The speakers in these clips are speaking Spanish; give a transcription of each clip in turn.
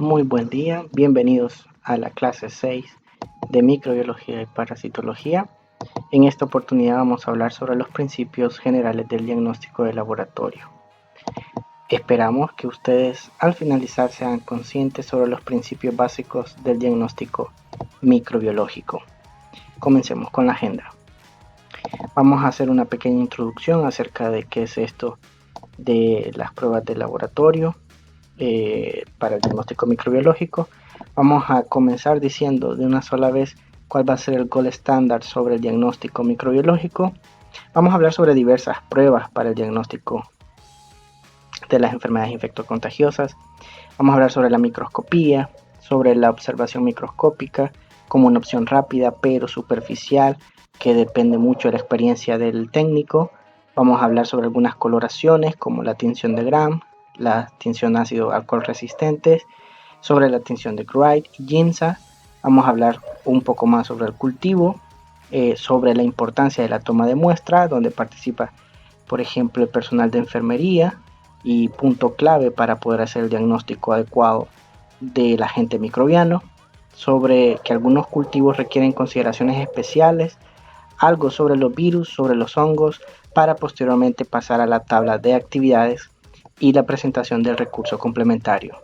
Muy buen día, bienvenidos a la clase 6 de microbiología y parasitología. En esta oportunidad vamos a hablar sobre los principios generales del diagnóstico de laboratorio. Esperamos que ustedes al finalizar sean conscientes sobre los principios básicos del diagnóstico microbiológico. Comencemos con la agenda. Vamos a hacer una pequeña introducción acerca de qué es esto de las pruebas de laboratorio para el diagnóstico microbiológico. Vamos a comenzar diciendo de una sola vez cuál va a ser el gold estándar sobre el diagnóstico microbiológico. Vamos a hablar sobre diversas pruebas para el diagnóstico de las enfermedades infectocontagiosas. Vamos a hablar sobre la microscopía, sobre la observación microscópica como una opción rápida pero superficial que depende mucho de la experiencia del técnico. Vamos a hablar sobre algunas coloraciones como la tinción de Gram, la tinción ácido alcohol resistentes, sobre la tinción de Wright y Ginza. Vamos a hablar un poco más sobre el cultivo, sobre la importancia de la toma de muestra, donde participa, por ejemplo, el personal de enfermería y punto clave para poder hacer el diagnóstico adecuado del agente microbiano, sobre que algunos cultivos requieren consideraciones especiales, algo sobre los virus, sobre los hongos, para posteriormente pasar a la tabla de actividades y la presentación del recurso complementario.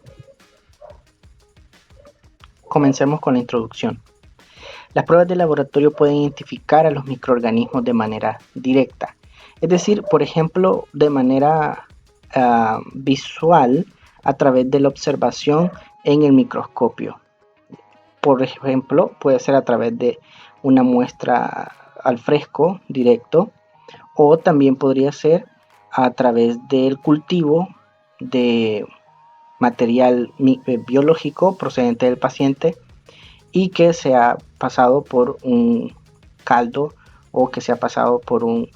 Comencemos con la introducción. Las pruebas de laboratorio pueden identificar a los microorganismos de manera directa, es decir, por ejemplo, de manera visual a través de la observación en el microscopio. Por ejemplo, puede ser a través de una muestra al fresco directo, o también podría ser a través del cultivo de material biológico procedente del paciente y que se ha pasado por un caldo o que se ha pasado por un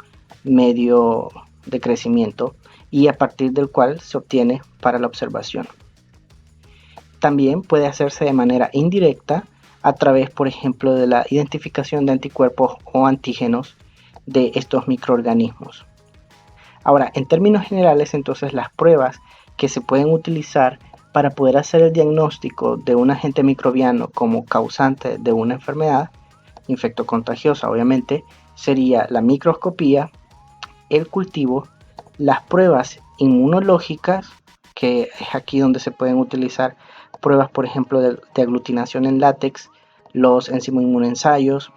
medio de crecimiento y a partir del cual se obtiene para la observación. También puede hacerse de manera indirecta a través, por ejemplo, de la identificación de anticuerpos o antígenos de estos microorganismos. Ahora, en términos generales, entonces las pruebas que se pueden utilizar para poder hacer el diagnóstico de un agente microbiano como causante de una enfermedad infectocontagiosa, obviamente, sería la microscopía, el cultivo, las pruebas inmunológicas, que es aquí donde se pueden utilizar pruebas, por ejemplo, de aglutinación en látex, los enzimoinmunoensayos,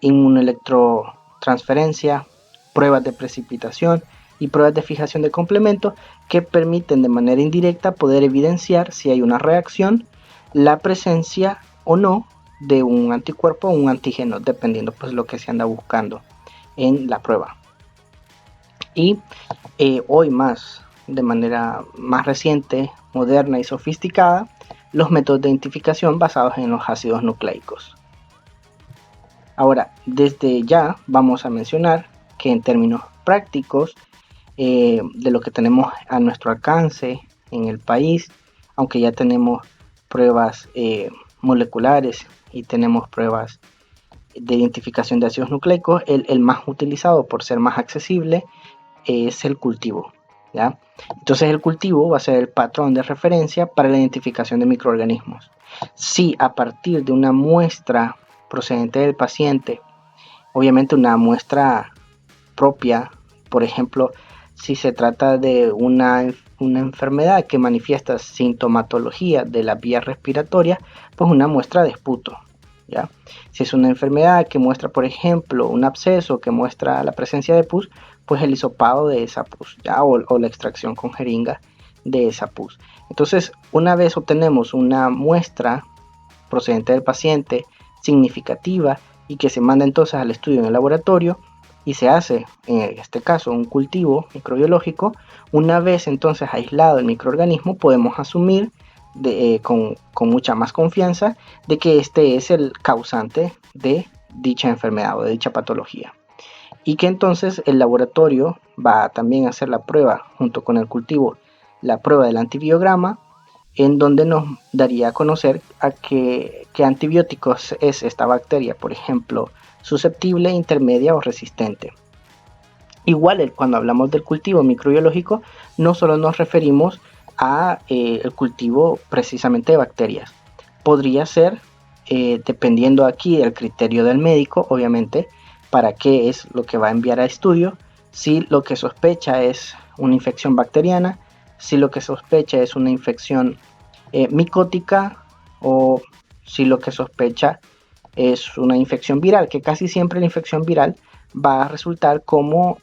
inmunoelectrotransferencia, pruebas de precipitación y pruebas de fijación de complementos que permiten de manera indirecta poder evidenciar si hay una reacción, la presencia o no de un anticuerpo o un antígeno, dependiendo pues lo que se anda buscando en la prueba. Y hoy más, de manera más reciente, moderna y sofisticada, los métodos de identificación basados en los ácidos nucleicos. Ahora, desde ya vamos a mencionar que en términos prácticos, de lo que tenemos a nuestro alcance en el país, aunque ya tenemos pruebas moleculares y tenemos pruebas de identificación de ácidos nucleicos, el más utilizado por ser más accesible es el cultivo, ¿ya? Entonces el cultivo va a ser el patrón de referencia para la identificación de microorganismos. Si a partir de una muestra procedente del paciente, obviamente una muestra propia, por ejemplo, si se trata de una enfermedad que manifiesta sintomatología de la vía respiratoria, pues una muestra de esputo, ¿ya? Si es una enfermedad que muestra, por ejemplo, un absceso que muestra la presencia de pus, pues el hisopado de esa pus, ¿ya? O la extracción con jeringa de esa pus. Entonces, una vez obtenemos una muestra procedente del paciente significativa y que se manda entonces al estudio en el laboratorio y se hace, en este caso, un cultivo microbiológico, una vez entonces aislado el microorganismo, podemos asumir con mucha más confianza de que este es el causante de dicha enfermedad o de dicha patología. Y que entonces el laboratorio va también a hacer la prueba junto con el cultivo, la prueba del antibiograma, en donde nos daría a conocer a qué antibióticos es esta bacteria, por ejemplo, susceptible, intermedia o resistente. Igual cuando hablamos del cultivo microbiológico, no solo nos referimos a el cultivo precisamente de bacterias. Podría ser, dependiendo aquí del criterio del médico, obviamente, para qué es lo que va a enviar a estudio, si lo que sospecha es una infección bacteriana, si lo que sospecha es una infección micótica, o si lo que sospecha es una infección viral, que casi siempre la infección viral va a resultar como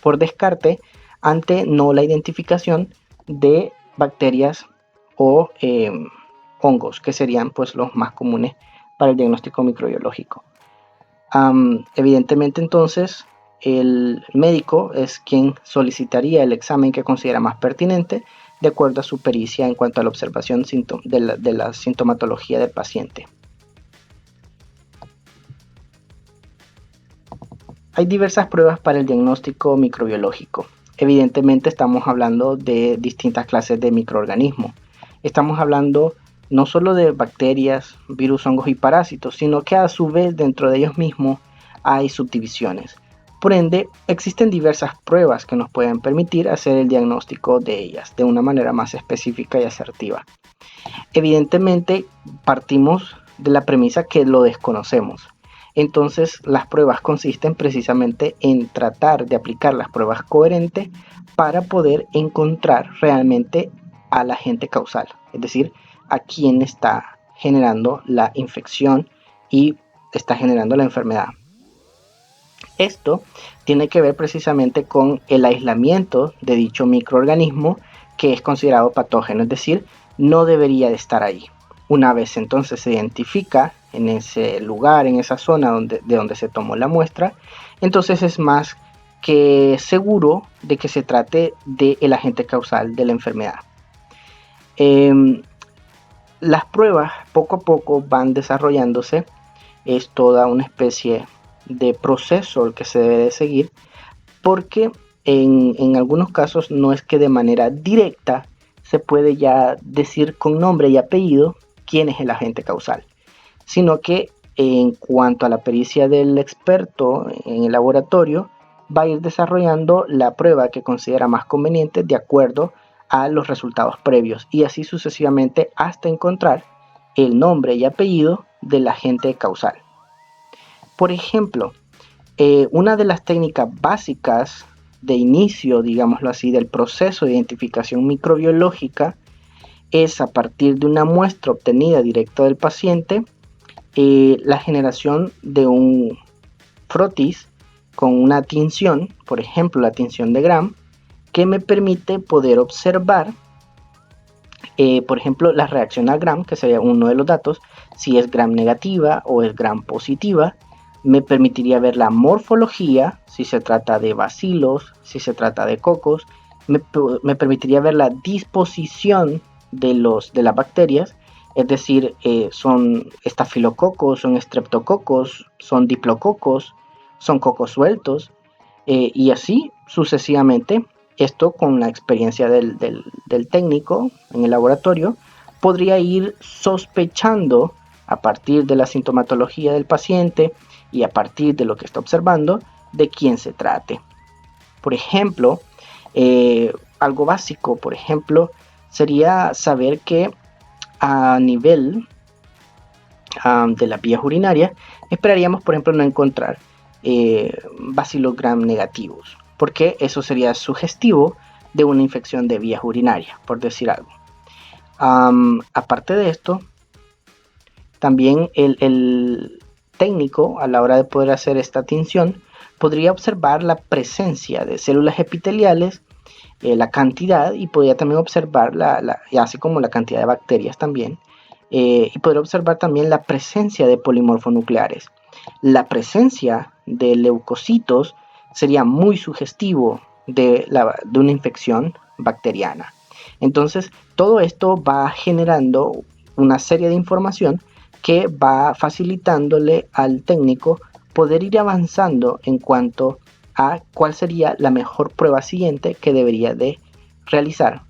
por descarte ante no la identificación de bacterias o hongos, que serían pues los más comunes para el diagnóstico microbiológico. Evidentemente entonces el médico es quien solicitaría el examen que considera más pertinente de acuerdo a su pericia en cuanto a la observación de la sintomatología del paciente. Hay diversas pruebas para el diagnóstico microbiológico. Evidentemente estamos hablando de distintas clases de microorganismos. Estamos hablando no solo de bacterias, virus, hongos y parásitos, sino que a su vez dentro de ellos mismos hay subdivisiones. Por ende, existen diversas pruebas que nos pueden permitir hacer el diagnóstico de ellas de una manera más específica y asertiva. Evidentemente, partimos de la premisa que lo desconocemos. Entonces, las pruebas consisten precisamente en tratar de aplicar las pruebas coherentes para poder encontrar realmente al agente causal, es decir, a quien está generando la infección y está generando la enfermedad. Esto tiene que ver precisamente con el aislamiento de dicho microorganismo que es considerado patógeno, es decir, no debería de estar ahí. Una vez entonces se identifica en ese lugar, en esa zona de donde se tomó la muestra, entonces es más que seguro de que se trate del agente causal de la enfermedad. Las pruebas poco a poco van desarrollándose, es toda una especie de proceso el que se debe de seguir, porque en algunos casos no es que de manera directa se puede ya decir con nombre y apellido quién es el agente causal, sino que en cuanto a la pericia del experto en el laboratorio, va a ir desarrollando la prueba que considera más conveniente de acuerdo a los resultados previos y así sucesivamente hasta encontrar el nombre y apellido del agente causal. Por ejemplo, una de las técnicas básicas de inicio, digámoslo así, del proceso de identificación microbiológica es a partir de una muestra obtenida directa del paciente, la generación de un frotis con una tinción, por ejemplo la tinción de Gram, que me permite poder observar, por ejemplo, la reacción al Gram, que sería uno de los datos, si es Gram negativa o es Gram positiva. Me permitiría ver la morfología, si se trata de bacilos, si se trata de cocos. Me permitiría ver la disposición de las bacterias, es decir, son estafilococos, son estreptococos, son diplococos, son cocos sueltos, y así sucesivamente. Esto con la experiencia del técnico en el laboratorio podría ir sospechando a partir de la sintomatología del paciente y a partir de lo que está observando de quién se trate. Por ejemplo, algo básico, por ejemplo, sería saber que a nivel de las vías urinarias esperaríamos, por ejemplo, no encontrar bacilos gram negativos, porque eso sería sugestivo de una infección de vías urinarias, por decir algo. Aparte de esto, también el técnico, a la hora de poder hacer esta tinción, podría observar la presencia de células epiteliales, la cantidad, y podría también observar así como la cantidad de bacterias también, y podría observar también la presencia de polimorfonucleares. La presencia de leucocitos sería muy sugestivo de una infección bacteriana. Entonces, todo esto va generando una serie de información que va facilitándole al técnico poder ir avanzando en cuanto a cuál sería la mejor prueba siguiente que debería de realizar,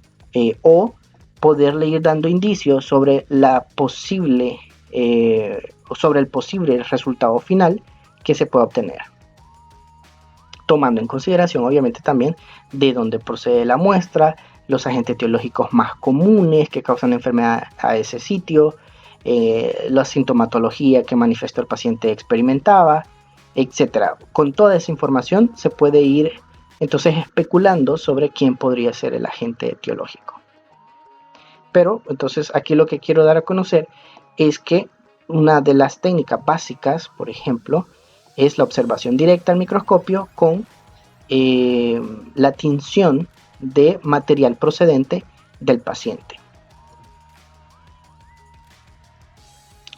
o poderle ir dando indicios sobre sobre el posible resultado final que se pueda obtener, tomando en consideración obviamente también de dónde procede la muestra, los agentes etiológicos más comunes que causan enfermedad a ese sitio, la sintomatología que manifestó el paciente experimentaba, etc. Con toda esa información se puede ir entonces especulando sobre quién podría ser el agente etiológico. Pero entonces aquí lo que quiero dar a conocer es que una de las técnicas básicas, por ejemplo, es la observación directa al microscopio con la tinción de material procedente del paciente.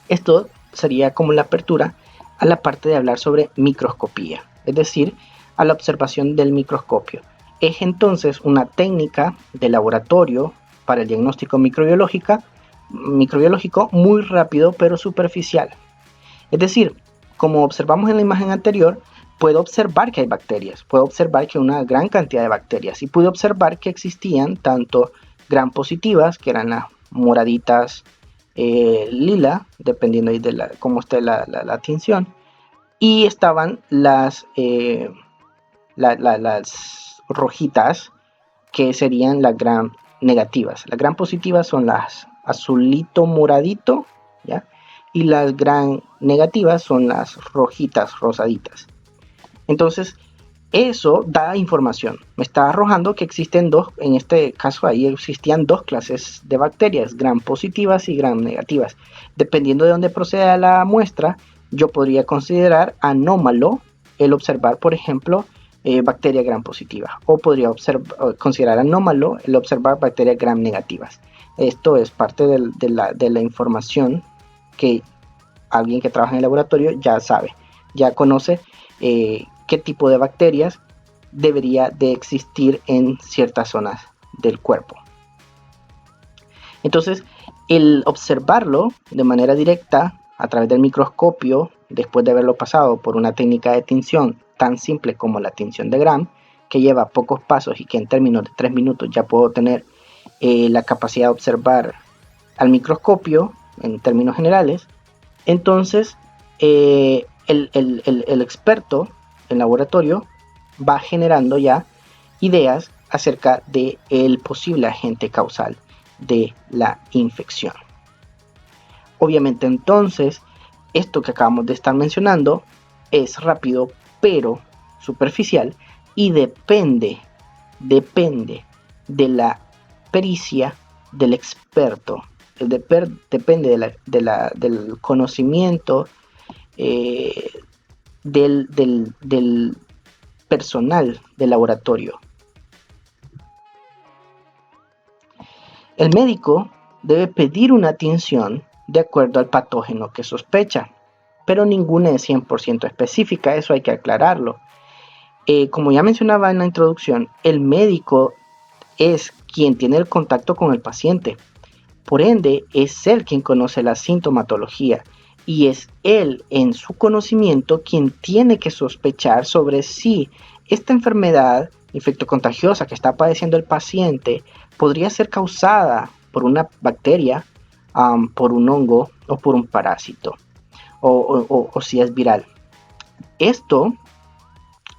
Esto sería como la apertura a la parte de hablar sobre microscopía, es decir, a la observación del microscopio. Es entonces una técnica de laboratorio para el diagnóstico microbiológico muy rápido pero superficial. Es decir, como observamos en la imagen anterior, puedo observar que hay bacterias, puedo observar que hay una gran cantidad de bacterias y pude observar que existían tanto gram positivas, que eran las moraditas lila, dependiendo de cómo esté la tinción, y estaban las rojitas, que serían las gram negativas. Las gram positivas son las azulito moradito, ¿ya? Y las gram negativas son las rojitas rosaditas. Entonces eso da información, me está arrojando que existen dos, en este caso ahí existían dos clases de bacterias, gram positivas y gram negativas. Dependiendo de dónde proceda la muestra, yo podría considerar anómalo el observar, por ejemplo, bacteria gram positiva, o podría considerar anómalo el observar bacterias gram negativas. Esto es parte de la información que alguien que trabaja en el laboratorio ya sabe, ya conoce qué tipo de bacterias debería de existir en ciertas zonas del cuerpo. Entonces, el observarlo de manera directa a través del microscopio, después de haberlo pasado por una técnica de tinción tan simple como la tinción de Gram, que lleva pocos pasos y que en términos de 3 minutos ya puedo tener la capacidad de observar al microscopio en términos generales, entonces el experto en laboratorio va generando ya ideas acerca del posible agente causal de la infección. Obviamente entonces esto que acabamos de estar mencionando es rápido pero superficial y depende de la pericia del experto, depende del conocimiento del personal del laboratorio. El médico debe pedir una tinción de acuerdo al patógeno que sospecha, pero ninguna es 100% específica, eso hay que aclararlo. Como ya mencionaba en la introducción, el médico es quien tiene el contacto con el paciente. Por ende, es él quien conoce la sintomatología y es él en su conocimiento quien tiene que sospechar sobre si esta enfermedad infectocontagiosa que está padeciendo el paciente podría ser causada por una bacteria, por un hongo o por un parásito, o si es viral. Esto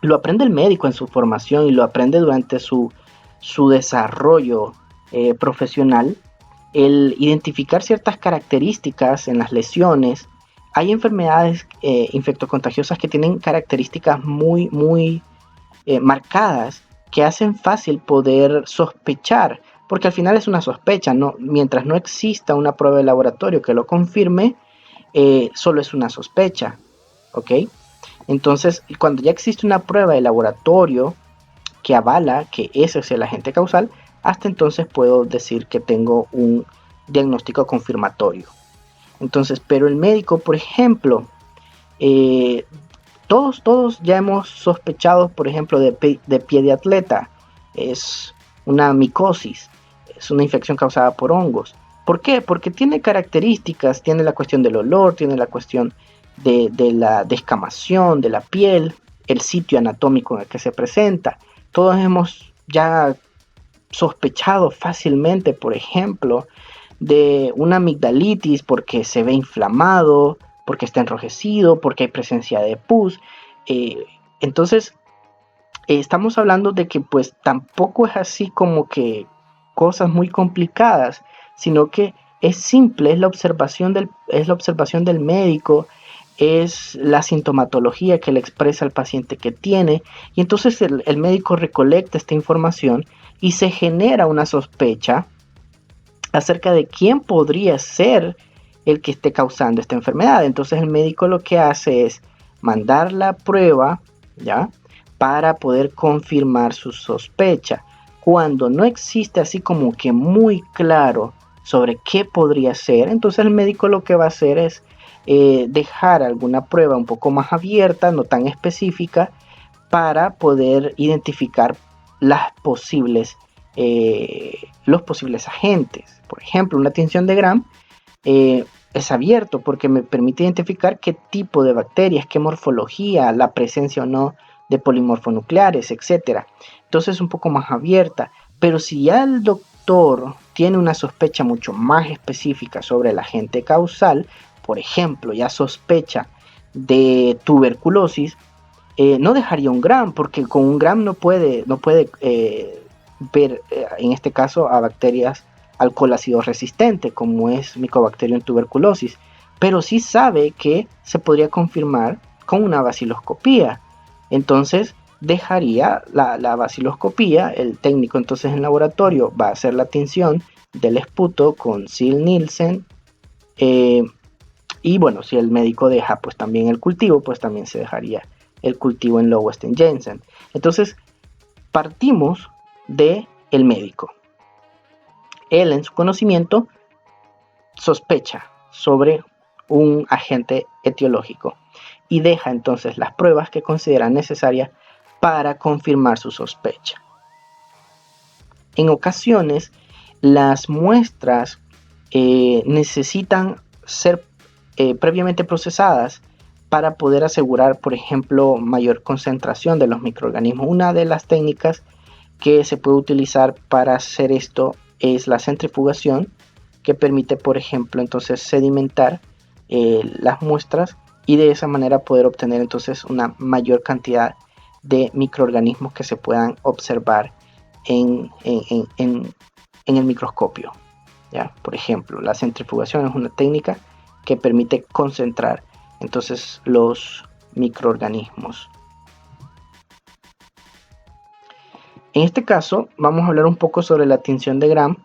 lo aprende el médico en su formación y lo aprende durante su desarrollo profesional, el identificar ciertas características en las lesiones. Hay enfermedades infectocontagiosas que tienen características muy marcadas que hacen fácil poder sospechar, porque al final es una sospecha, ¿no? Mientras no exista una prueba de laboratorio que lo confirme, solo es una sospecha, ¿ok? Entonces, cuando ya existe una prueba de laboratorio que avala que ese es el agente causal, hasta entonces puedo decir que tengo un diagnóstico confirmatorio. Entonces, pero el médico, por ejemplo, todos ya hemos sospechado, por ejemplo, de pie de atleta. Es una micosis, es una infección causada por hongos. ¿Por qué? Porque tiene características, tiene la cuestión del olor, tiene la cuestión de la descamación de la piel, el sitio anatómico en el que se presenta. Todos hemos ya sospechado fácilmente, por ejemplo, de una amigdalitis porque se ve inflamado, porque está enrojecido, porque hay presencia de pus. Entonces, estamos hablando de que pues tampoco es así como que cosas muy complicadas, sino que es simple, es la observación del médico, es la sintomatología que le expresa al paciente que tiene, y entonces el médico recolecta esta información y se genera una sospecha acerca de quién podría ser el que esté causando esta enfermedad. Entonces el médico lo que hace es mandar la prueba, ¿ya? Para poder confirmar su sospecha. Cuando no existe así como que muy claro sobre qué podría ser, entonces el médico lo que va a hacer es dejar alguna prueba un poco más abierta, no tan específica, para poder identificar las posibles, los posibles agentes. Por ejemplo, una tinción de Gram es abierto porque me permite identificar qué tipo de bacterias, qué morfología, la presencia o no de polimorfonucleares, etc. Entonces es un poco más abierta. Pero si ya el doctor tiene una sospecha mucho más específica sobre el agente causal, por ejemplo, ya sospecha de tuberculosis, no dejaría un Gram, porque con un Gram no puede ver, en este caso, a bacterias alcohol ácido resistente, como es Mycobacterium tuberculosis, pero sí sabe que se podría confirmar con una baciloscopía. Entonces dejaría la baciloscopía, el técnico entonces en laboratorio va a hacer la tinción del esputo con Sil-Nielsen, y bueno, si el médico deja pues también el cultivo, pues también se dejaría el cultivo en Lowenstein Jensen. Entonces partimos de el médico. Él en su conocimiento sospecha sobre un agente etiológico y deja entonces las pruebas que considera necesarias para confirmar su sospecha. En ocasiones, las muestras necesitan ser previamente procesadas para poder asegurar, por ejemplo, mayor concentración de los microorganismos. Una de las técnicas que se puede utilizar para hacer esto es la centrifugación, que permite, por ejemplo, entonces sedimentar las muestras y de esa manera poder obtener entonces una mayor cantidad de microorganismos que se puedan observar en el microscopio, ¿ya? Por ejemplo, la centrifugación es una técnica que permite concentrar entonces los microorganismos. En este caso vamos a hablar un poco sobre la tinción de Gram.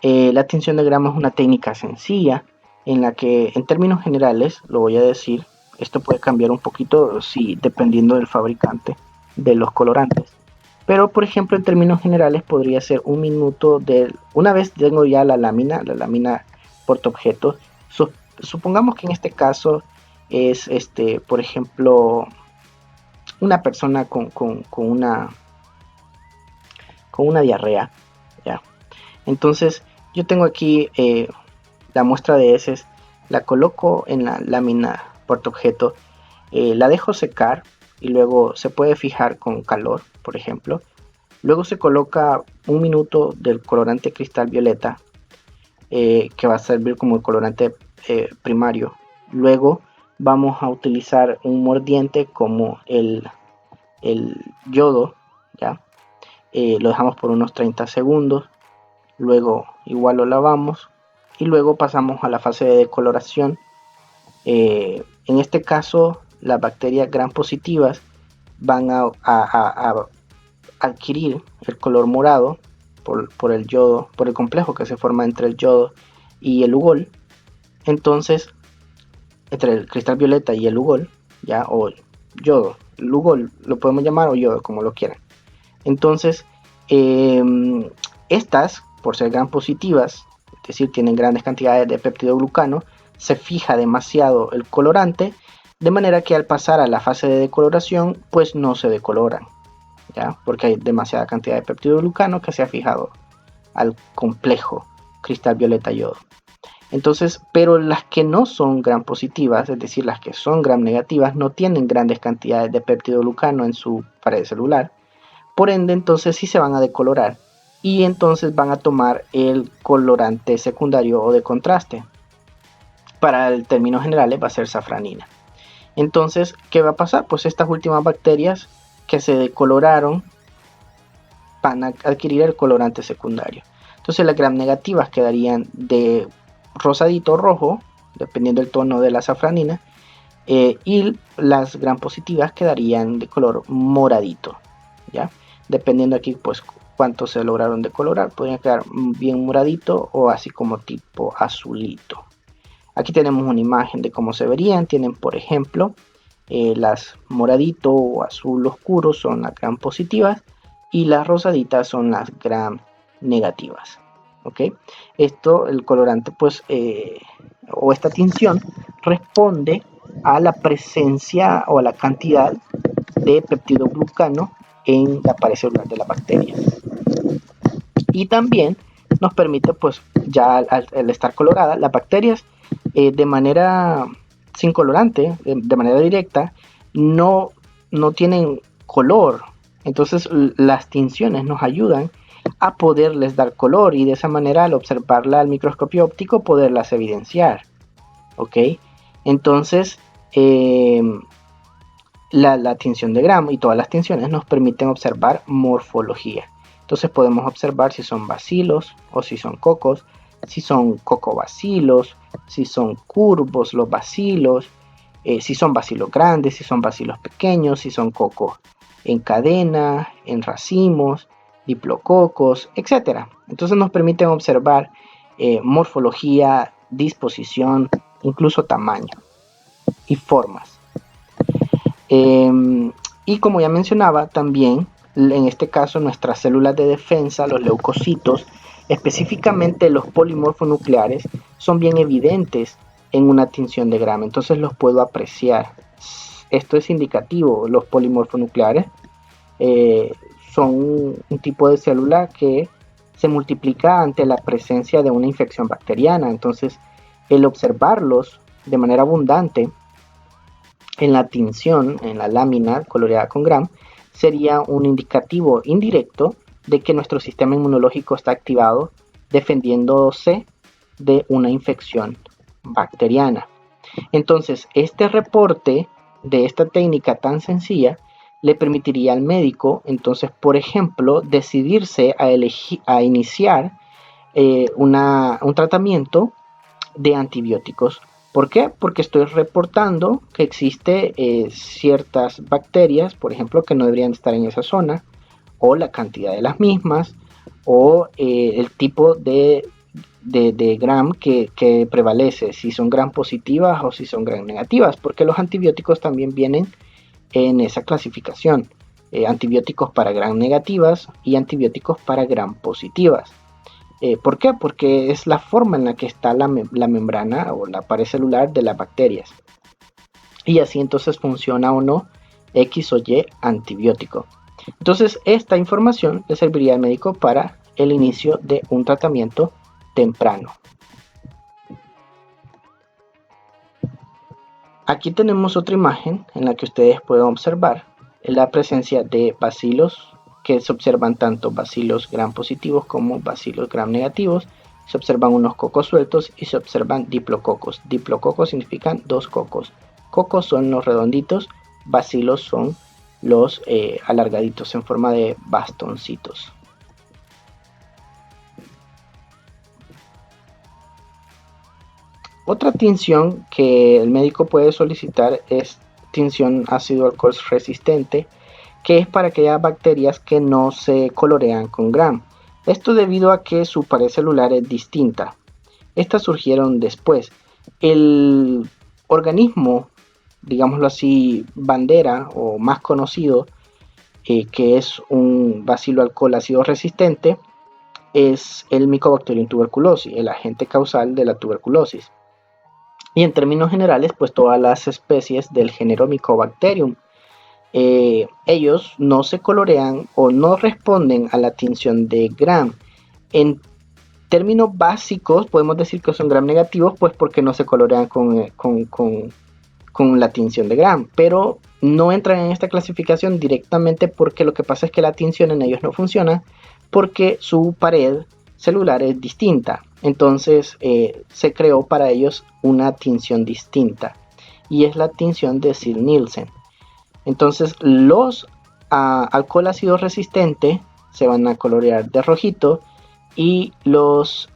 La tinción de Gram es una técnica sencilla en la que, en términos generales, lo voy a decir, esto puede cambiar un poquito dependiendo del fabricante de los colorantes. Pero por ejemplo, en términos generales podría ser un minuto una vez tengo ya la lámina portaobjetos. Supongamos que en este caso es por ejemplo, una persona con una diarrea, ¿ya? Entonces yo tengo aquí la muestra de heces, la coloco en la lámina portaobjeto, la dejo secar y luego se puede fijar con calor, por ejemplo. Luego se coloca un minuto del colorante cristal violeta, que va a servir como el colorante primario. Luego vamos a utilizar un mordiente como el yodo, ¿ya? Lo dejamos por unos 30 segundos, luego igual lo lavamos y luego pasamos a la fase de decoloración. En este caso las bacterias gram positivas van a adquirir el color morado por el yodo, por el complejo que se forma entre el yodo y el ugol. Entonces, entre el cristal violeta y el ugol, ya, o yodo, el ugol lo podemos llamar, o yodo, como lo quieran. Entonces, estas, por ser gram positivas, es decir, tienen grandes cantidades de peptidoglucano, se fija demasiado el colorante, de manera que al pasar a la fase de decoloración, pues no se decoloran, ¿ya? Porque hay demasiada cantidad de peptidoglucano que se ha fijado al complejo cristal violeta yodo. Entonces, pero las que no son gram positivas, es decir, las que son gram negativas, no tienen grandes cantidades de peptidoglucano en su pared celular. Por ende, entonces sí se van a decolorar y entonces van a tomar el colorante secundario o de contraste. Para el término general va a ser safranina. Entonces, ¿qué va a pasar? Pues estas últimas bacterias que se decoloraron van a adquirir el colorante secundario. Entonces las gram negativas quedarían de rosadito o rojo, dependiendo del tono de la safranina, y las gram positivas quedarían de color moradito, ¿ya? Dependiendo aquí pues cuánto se lograron decolorar, podrían quedar bien moradito o así como tipo azulito. Aquí tenemos una imagen de cómo se verían. Tienen, por ejemplo, las moradito o azul oscuro son las gram positivas y las rosaditas son las gram negativas. ¿Ok? Esto, el colorante, pues, o esta tinción responde a la presencia o a la cantidad de peptidoglucano en la pared celular de la bacteria. Y también nos permite, pues, ya al estar colorada, las bacterias de manera sin colorante, de manera directa, no tienen color. Entonces las tinciones nos ayudan a poderles dar color y de esa manera, al observarla al microscopio óptico, poderlas evidenciar. ¿Ok? Entonces la tinción de Gram y todas las tinciones nos permiten observar morfología. Entonces podemos observar si son bacilos o si son cocos, si son cocobacilos, si son curvos los bacilos, si son bacilos grandes, si son bacilos pequeños, si son cocos en cadena, en racimos, diplococos, etc. Entonces nos permiten observar morfología, disposición, incluso tamaño y formas. Y como ya mencionaba, también en este caso nuestras células de defensa, los leucocitos, específicamente los polimorfonucleares, son bien evidentes en una tinción de Gram, entonces los puedo apreciar. Esto es indicativo. Los polimorfonucleares son un tipo de célula que se multiplica ante la presencia de una infección bacteriana. Entonces el observarlos de manera abundante en la tinción, en la lámina coloreada con Gram, sería un indicativo indirecto de que nuestro sistema inmunológico está activado, defendiéndose de una infección bacteriana. Entonces, este reporte de esta técnica tan sencilla le permitiría al médico, entonces, por ejemplo, decidirse a iniciar un tratamiento de antibióticos. ¿Por qué? Porque estoy reportando que existe ciertas bacterias, por ejemplo, que no deberían estar en esa zona, o la cantidad de las mismas, o el tipo de Gram que prevalece, si son Gram positivas o si son Gram negativas, porque los antibióticos también vienen en esa clasificación. Antibióticos para Gram negativas y antibióticos para Gram positivas. ¿Por qué? Porque es la forma en la que está la membrana o la pared celular de las bacterias. Y así entonces funciona o no X o Y antibiótico. Entonces esta información le serviría al médico para el inicio de un tratamiento temprano. Aquí tenemos otra imagen en la que ustedes pueden observar la presencia de bacilos, que se observan tanto bacilos gram positivos como bacilos gram negativos. Se observan unos cocos sueltos y se observan diplococos. Diplococos significan dos cocos. Cocos son los redonditos, bacilos son los alargaditos en forma de bastoncitos. Otra tinción que el médico puede solicitar es tinción ácido alcohol resistente, que es para aquellas bacterias que no se colorean con Gram. Esto debido a que su pared celular es distinta. Estas surgieron después. El organismo, digámoslo así, bandera o más conocido, que es un bacilo alcohol ácido resistente, es el Mycobacterium tuberculosis, el agente causal de la tuberculosis. Y en términos generales, pues todas las especies del género Mycobacterium, ellos no se colorean o no responden a la tinción de Gram. En términos básicos podemos decir que son Gram negativos, pues porque no se colorean con la tinción de Gram, pero no entran en esta clasificación directamente porque lo que pasa es que la tinción en ellos no funciona porque su pared celular es distinta. Entonces se creó para ellos una tinción distinta y es la tinción de Ziehl-Neelsen. Entonces los alcohol ácido resistente se van a colorear de rojito y los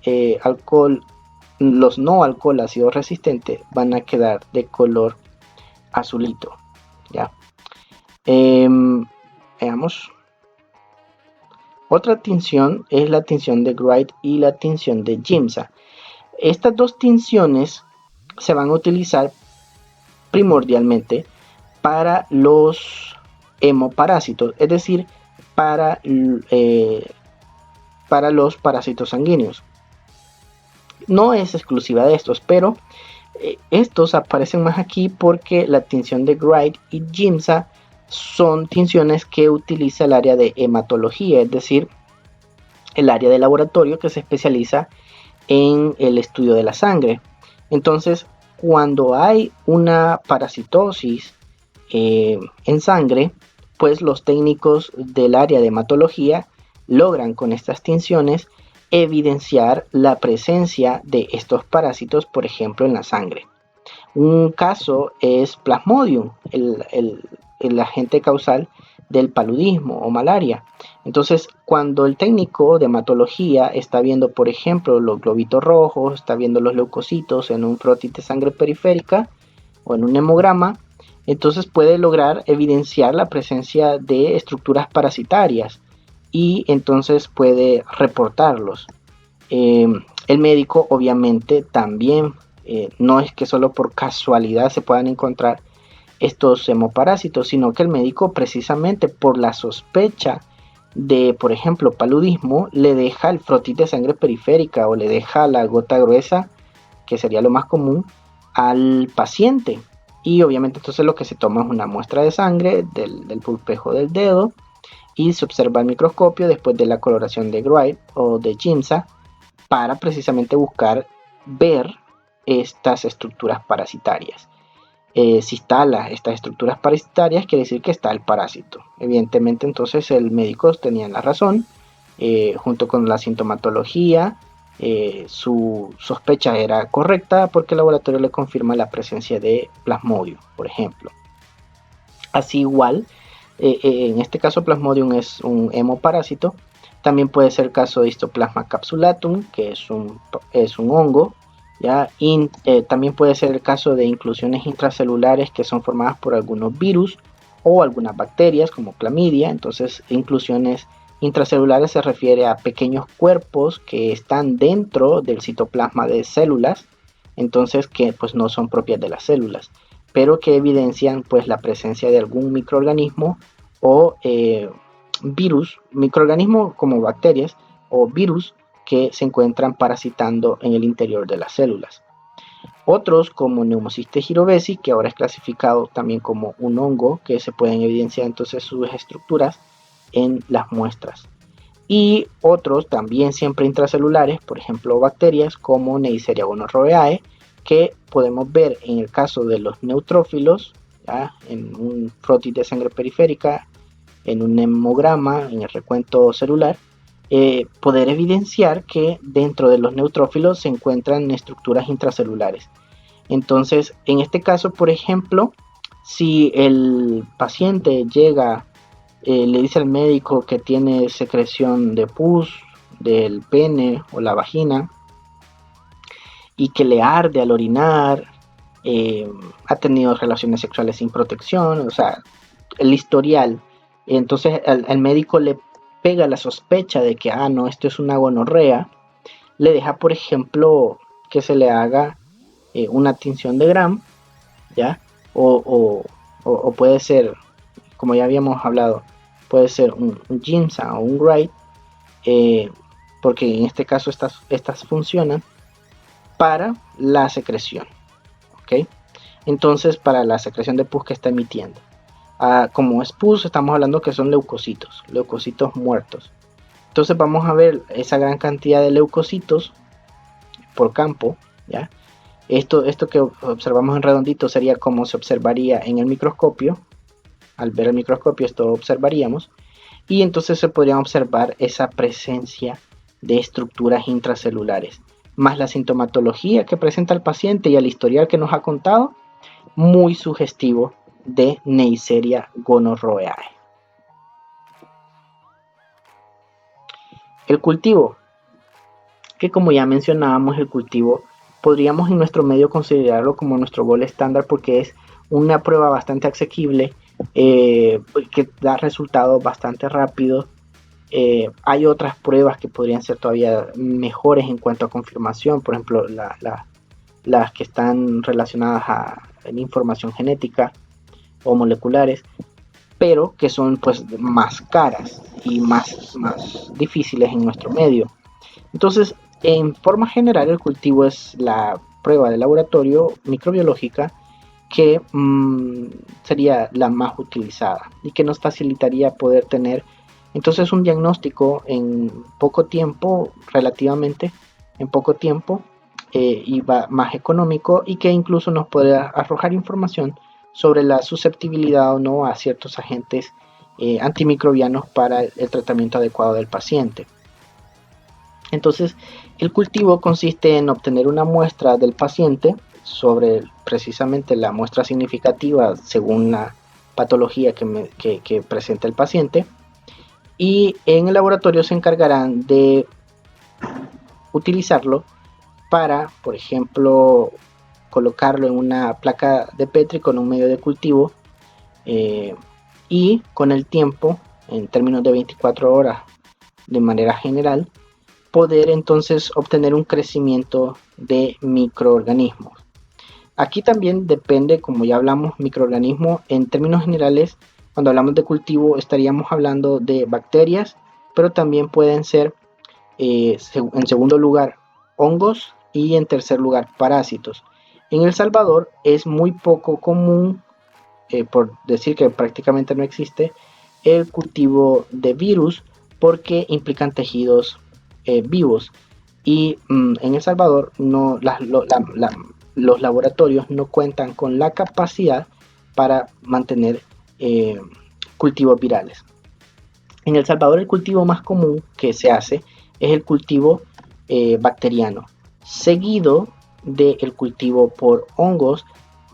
no alcohol ácido resistente van a quedar de color azulito. ¿Ya? Veamos. Otra tinción es la tinción de Wright y la tinción de Giemsa. Estas dos tinciones se van a utilizar primordialmente para los hemoparásitos, es decir, para los parásitos sanguíneos. No es exclusiva de estos, pero estos aparecen más aquí porque la tinción de Wright y Giemsa son tinciones que utiliza el área de hematología, es decir, el área de laboratorio que se especializa en el estudio de la sangre. Entonces, cuando hay una parasitosis en sangre, pues los técnicos del área de hematología logran con estas tinciones evidenciar la presencia de estos parásitos, por ejemplo, en la sangre. Un caso es Plasmodium, el agente causal del paludismo o malaria. Entonces, cuando el técnico de hematología está viendo, por ejemplo, los globitos rojos, está viendo los leucocitos en un frotis de sangre periférica o en un hemograma, entonces puede lograr evidenciar la presencia de estructuras parasitarias y entonces puede reportarlos. El médico obviamente también no es que solo por casualidad se puedan encontrar estos hemoparásitos, sino que el médico precisamente por la sospecha de, por ejemplo, paludismo, le deja el frotis de sangre periférica o le deja la gota gruesa, que sería lo más común, al paciente. Y obviamente entonces lo que se toma es una muestra de sangre del pulpejo del dedo y se observa al microscopio después de la coloración de Wright o de Giemsa para precisamente buscar ver estas estructuras parasitarias. Si está estas estructuras parasitarias, quiere decir que está el parásito. Evidentemente, entonces el médico tenía la razón, junto con la sintomatología, su sospecha era correcta porque el laboratorio le confirma la presencia de Plasmodium, por ejemplo. Así igual, en este caso Plasmodium es un hemoparásito. También puede ser el caso de Histoplasma capsulatum, que es un hongo. ¿Ya? Y también puede ser el caso de inclusiones intracelulares que son formadas por algunos virus o algunas bacterias como clamidia. Entonces, inclusiones intracelulares se refiere a pequeños cuerpos que están dentro del citoplasma de células, entonces que pues no son propias de las células, pero que evidencian pues la presencia de algún microorganismo o virus, microorganismos como bacterias o virus que se encuentran parasitando en el interior de las células. Otros como Pneumocystis jirovesi, que ahora es clasificado también como un hongo, que se pueden evidenciar entonces sus estructuras en las muestras. Y otros también siempre intracelulares, por ejemplo bacterias como Neisseria gonorrhoeae, que podemos ver en el caso de los neutrófilos, ¿ya? En un frotis de sangre periférica, en un hemograma, en el recuento celular, poder evidenciar que dentro de los neutrófilos se encuentran estructuras intracelulares. Entonces, en este caso, por ejemplo, si el paciente llega, le dice al médico que tiene secreción de pus del pene o la vagina y que le arde al orinar, ha tenido relaciones sexuales sin protección, o sea, el historial. Entonces al médico le pega la sospecha de que, no, esto es una gonorrea, le deja, por ejemplo, que se le haga una tinción de Gram, ¿ya? O puede ser, como ya habíamos hablado, puede ser un Giemsa o un Wright, porque en este caso estas funcionan para la secreción, ¿ok? Entonces, para la secreción de pus que está emitiendo. Como es pus, estamos hablando que son leucocitos muertos. Entonces vamos a ver esa gran cantidad de leucocitos por campo, ¿ya? Esto que observamos en redondito sería como se observaría en el microscopio. Al ver el microscopio esto observaríamos. Y entonces se podría observar esa presencia de estructuras intracelulares. Más la sintomatología que presenta el paciente y el historial que nos ha contado, muy sugestivo de Neisseria gonorrhoeae. El cultivo. que, como ya mencionábamos, el cultivo podríamos en nuestro medio considerarlo como nuestro gol estándar porque es una prueba bastante asequible, que da resultados bastante rápidos. Hay otras pruebas que podrían ser todavía mejores en cuanto a confirmación, por ejemplo las que están relacionadas a la información genética o moleculares, pero que son pues más caras y más difíciles en nuestro medio. Entonces, en forma general, el cultivo es la prueba de laboratorio microbiológica que sería la más utilizada y que nos facilitaría poder tener entonces un diagnóstico en poco tiempo, relativamente en poco tiempo, y va más económico, y que incluso nos podría arrojar información sobre la susceptibilidad o no a ciertos agentes antimicrobianos para el tratamiento adecuado del paciente. Entonces, el cultivo consiste en obtener una muestra del paciente sobre precisamente la muestra significativa según la patología que presenta el paciente, y en el laboratorio se encargarán de utilizarlo para, por ejemplo, colocarlo en una placa de Petri con un medio de cultivo, y con el tiempo, en términos de 24 horas de manera general, poder entonces obtener un crecimiento de microorganismos. Aquí también depende, como ya hablamos, microorganismos en términos generales. Cuando hablamos de cultivo estaríamos hablando de bacterias, pero también pueden ser, en segundo lugar, hongos, y en tercer lugar, parásitos. En El Salvador es muy poco común, por decir que prácticamente no existe, el cultivo de virus porque implican tejidos vivos, y en El Salvador no, los laboratorios no cuentan con la capacidad para mantener cultivos virales. En El Salvador el cultivo más común que se hace es el cultivo bacteriano, seguido del cultivo por hongos,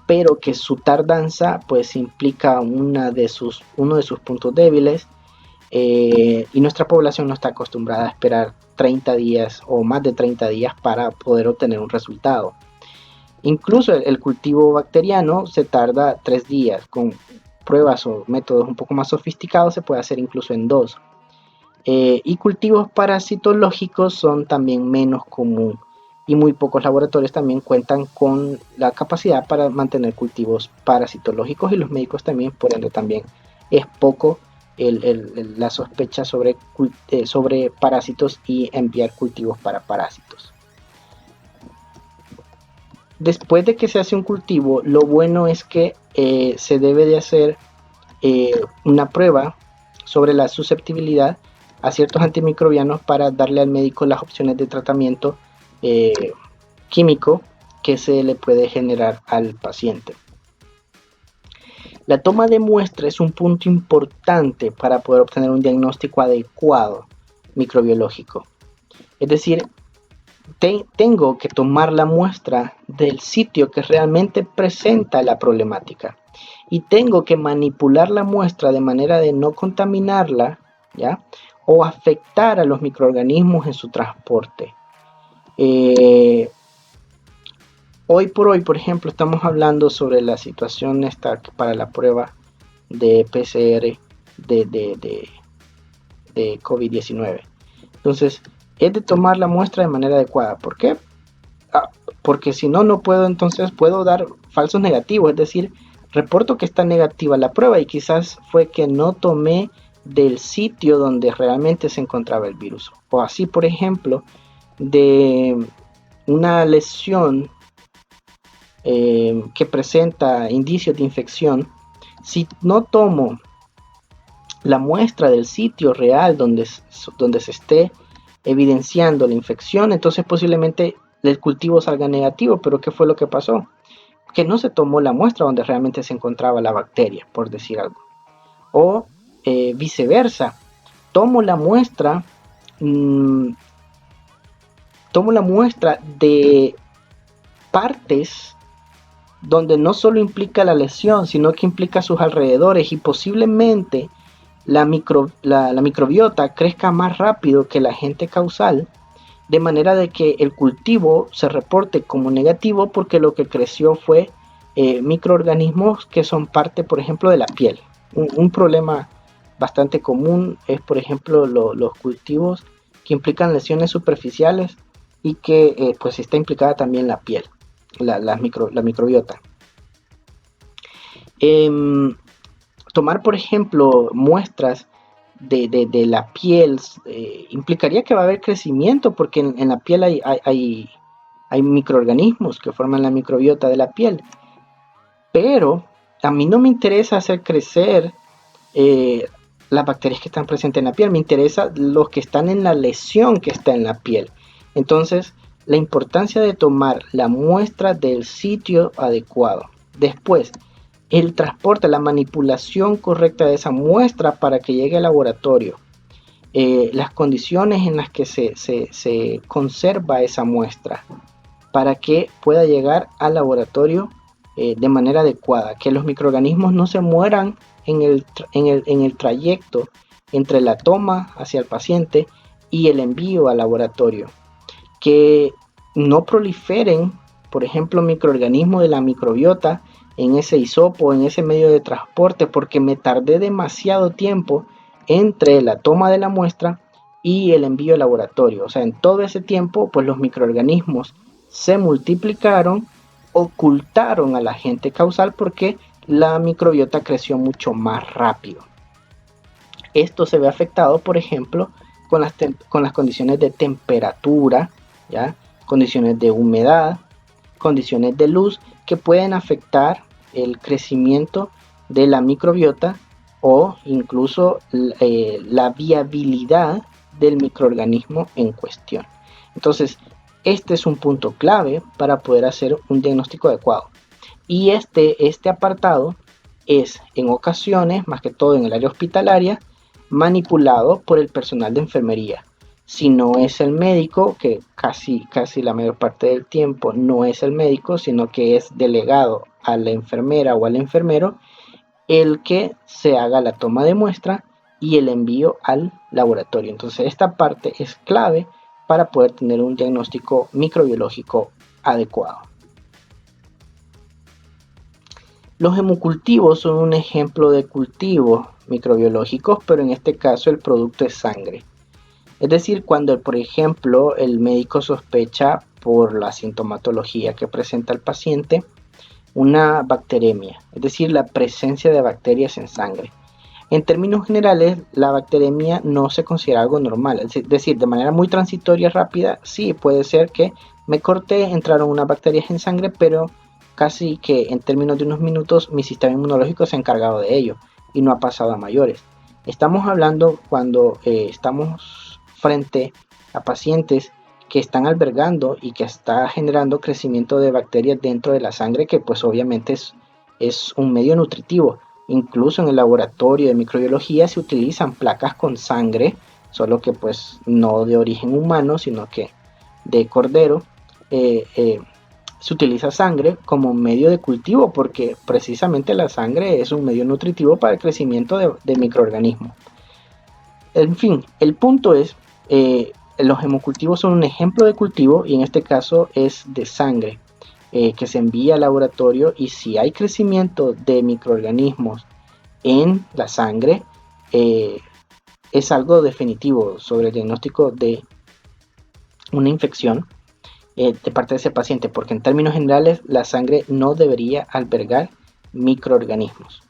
pero que su tardanza pues implica uno de sus puntos débiles, y nuestra población no está acostumbrada a esperar 30 días o más de 30 días para poder obtener un resultado. Incluso el cultivo bacteriano se tarda 3 días, con pruebas o métodos un poco más sofisticados se puede hacer incluso en 2. Y cultivos parasitológicos son también menos común, y muy pocos laboratorios también cuentan con la capacidad para mantener cultivos parasitológicos, y los médicos también, por ende también es poco la sospecha sobre parásitos y enviar cultivos para parásitos. Después de que se hace un cultivo, lo bueno es que se debe de hacer una prueba sobre la susceptibilidad a ciertos antimicrobianos para darle al médico las opciones de tratamiento químico que se le puede generar al paciente. La toma de muestra es un punto importante para poder obtener un diagnóstico adecuado microbiológico. Es decir, tengo que tomar la muestra del sitio que realmente presenta la problemática, y tengo que manipular la muestra de manera de no contaminarla, ¿ya?, o afectar a los microorganismos en su transporte. Hoy por hoy, por ejemplo, estamos hablando sobre la situación esta para la prueba de PCR de COVID-19. Entonces, es de tomar la muestra de manera adecuada. ¿Por qué? Porque si no, no puedo, entonces puedo dar falsos negativos, es decir, reporto que está negativa la prueba y quizás fue que no tomé del sitio donde realmente se encontraba el virus. O así, por ejemplo, de una lesión que presenta indicios de infección, si no tomo la muestra del sitio real donde se esté evidenciando la infección, entonces posiblemente el cultivo salga negativo. Pero ¿qué fue lo que pasó? Que no se tomó la muestra donde realmente se encontraba la bacteria, por decir algo. O viceversa, tomo la muestra de partes donde no solo implica la lesión, sino que implica sus alrededores, y posiblemente la microbiota crezca más rápido que el agente causal, de manera de que el cultivo se reporte como negativo porque lo que creció fue microorganismos que son parte, por ejemplo, de la piel. Un problema bastante común es, por ejemplo, los cultivos que implican lesiones superficiales y que pues está implicada también la piel, la microbiota. Tomar, por ejemplo, muestras de la piel implicaría que va a haber crecimiento porque en la piel hay microorganismos que forman la microbiota de la piel, pero a mí no me interesa hacer crecer las bacterias que están presentes en la piel, me interesa los que están en la lesión que está en la piel. Entonces, la importancia de tomar la muestra del sitio adecuado. Después, el transporte, la manipulación correcta de esa muestra para que llegue al laboratorio. Las condiciones en las que se conserva esa muestra para que pueda llegar al laboratorio de manera adecuada, que los microorganismos no se mueran en el trayecto entre la toma hacia el paciente y el envío al laboratorio, que no proliferen, por ejemplo, microorganismos de la microbiota en ese hisopo, en ese medio de transporte, porque me tardé demasiado tiempo entre la toma de la muestra y el envío al laboratorio. O sea, en todo ese tiempo, pues los microorganismos se multiplicaron, ocultaron al agente causal porque la microbiota creció mucho más rápido. Esto se ve afectado, por ejemplo, con las condiciones de temperatura, ¿ya? Condiciones de humedad, condiciones de luz que pueden afectar el crecimiento de la microbiota o incluso la viabilidad del microorganismo en cuestión. Entonces, este es un punto clave para poder hacer un diagnóstico adecuado. Y este apartado es en ocasiones, más que todo en el área hospitalaria, manipulado por el personal de enfermería. Si no es el médico, que casi la mayor parte del tiempo no es el médico, sino que es delegado a la enfermera o al enfermero, el que se haga la toma de muestra y el envío al laboratorio. Entonces esta parte es clave para poder tener un diagnóstico microbiológico adecuado. Los hemocultivos son un ejemplo de cultivos microbiológicos, pero en este caso el producto es sangre. Es decir, cuando por ejemplo el médico sospecha por la sintomatología que presenta el paciente una bacteremia, es decir, la presencia de bacterias en sangre. En términos generales, la bacteremia no se considera algo normal, es decir, de manera muy transitoria, rápida, sí puede ser que me corté, entraron unas bacterias en sangre, pero casi que en términos de unos minutos mi sistema inmunológico se ha encargado de ello y no ha pasado a mayores. Estamos hablando cuando estamos frente a pacientes que están albergando y que está generando crecimiento de bacterias dentro de la sangre, que pues obviamente es un medio nutritivo. Incluso en el laboratorio de microbiología se utilizan placas con sangre, solo que pues no de origen humano, sino que de cordero. Se utiliza sangre como medio de cultivo porque precisamente la sangre es un medio nutritivo para el crecimiento de microorganismos. En fin, el punto es, los hemocultivos son un ejemplo de cultivo y en este caso es de sangre. Que se envía al laboratorio y si hay crecimiento de microorganismos en la sangre, es algo definitivo sobre el diagnóstico de una infección de parte de ese paciente, porque en términos generales la sangre no debería albergar microorganismos.